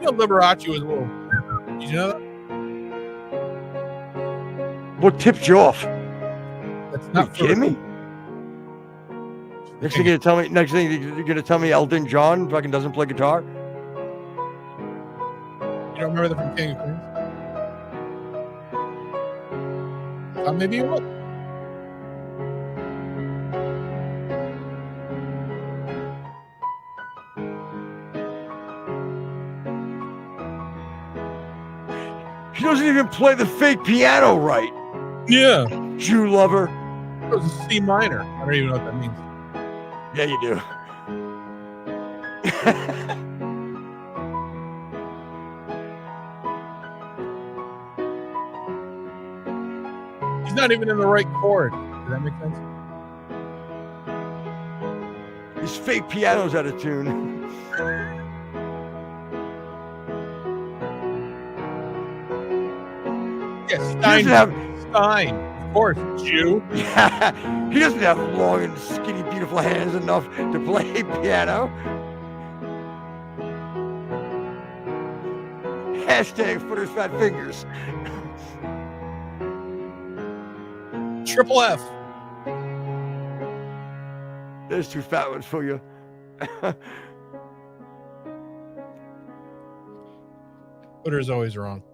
You know, Liberace was a little. Did you know that? What tipped you off? That's Are not you kidding me? Next thing you're gonna tell me Elton John fucking doesn't play guitar? You don't remember that from King of Queens? Maybe you would. He doesn't even play the fake piano right. Yeah. Jew lover. It was a C minor. I don't even know what that means. Yeah, you do. He's not even in the right chord. Does that make sense? His fake piano's out of tune. Yes, He Stein. doesn't have, Stein. Of course, Jew. yeah, he doesn't have long and skinny, beautiful hands enough to play piano. Hashtag Footer's fat fingers. Triple F. There's two fat ones for you. Twitter's always wrong.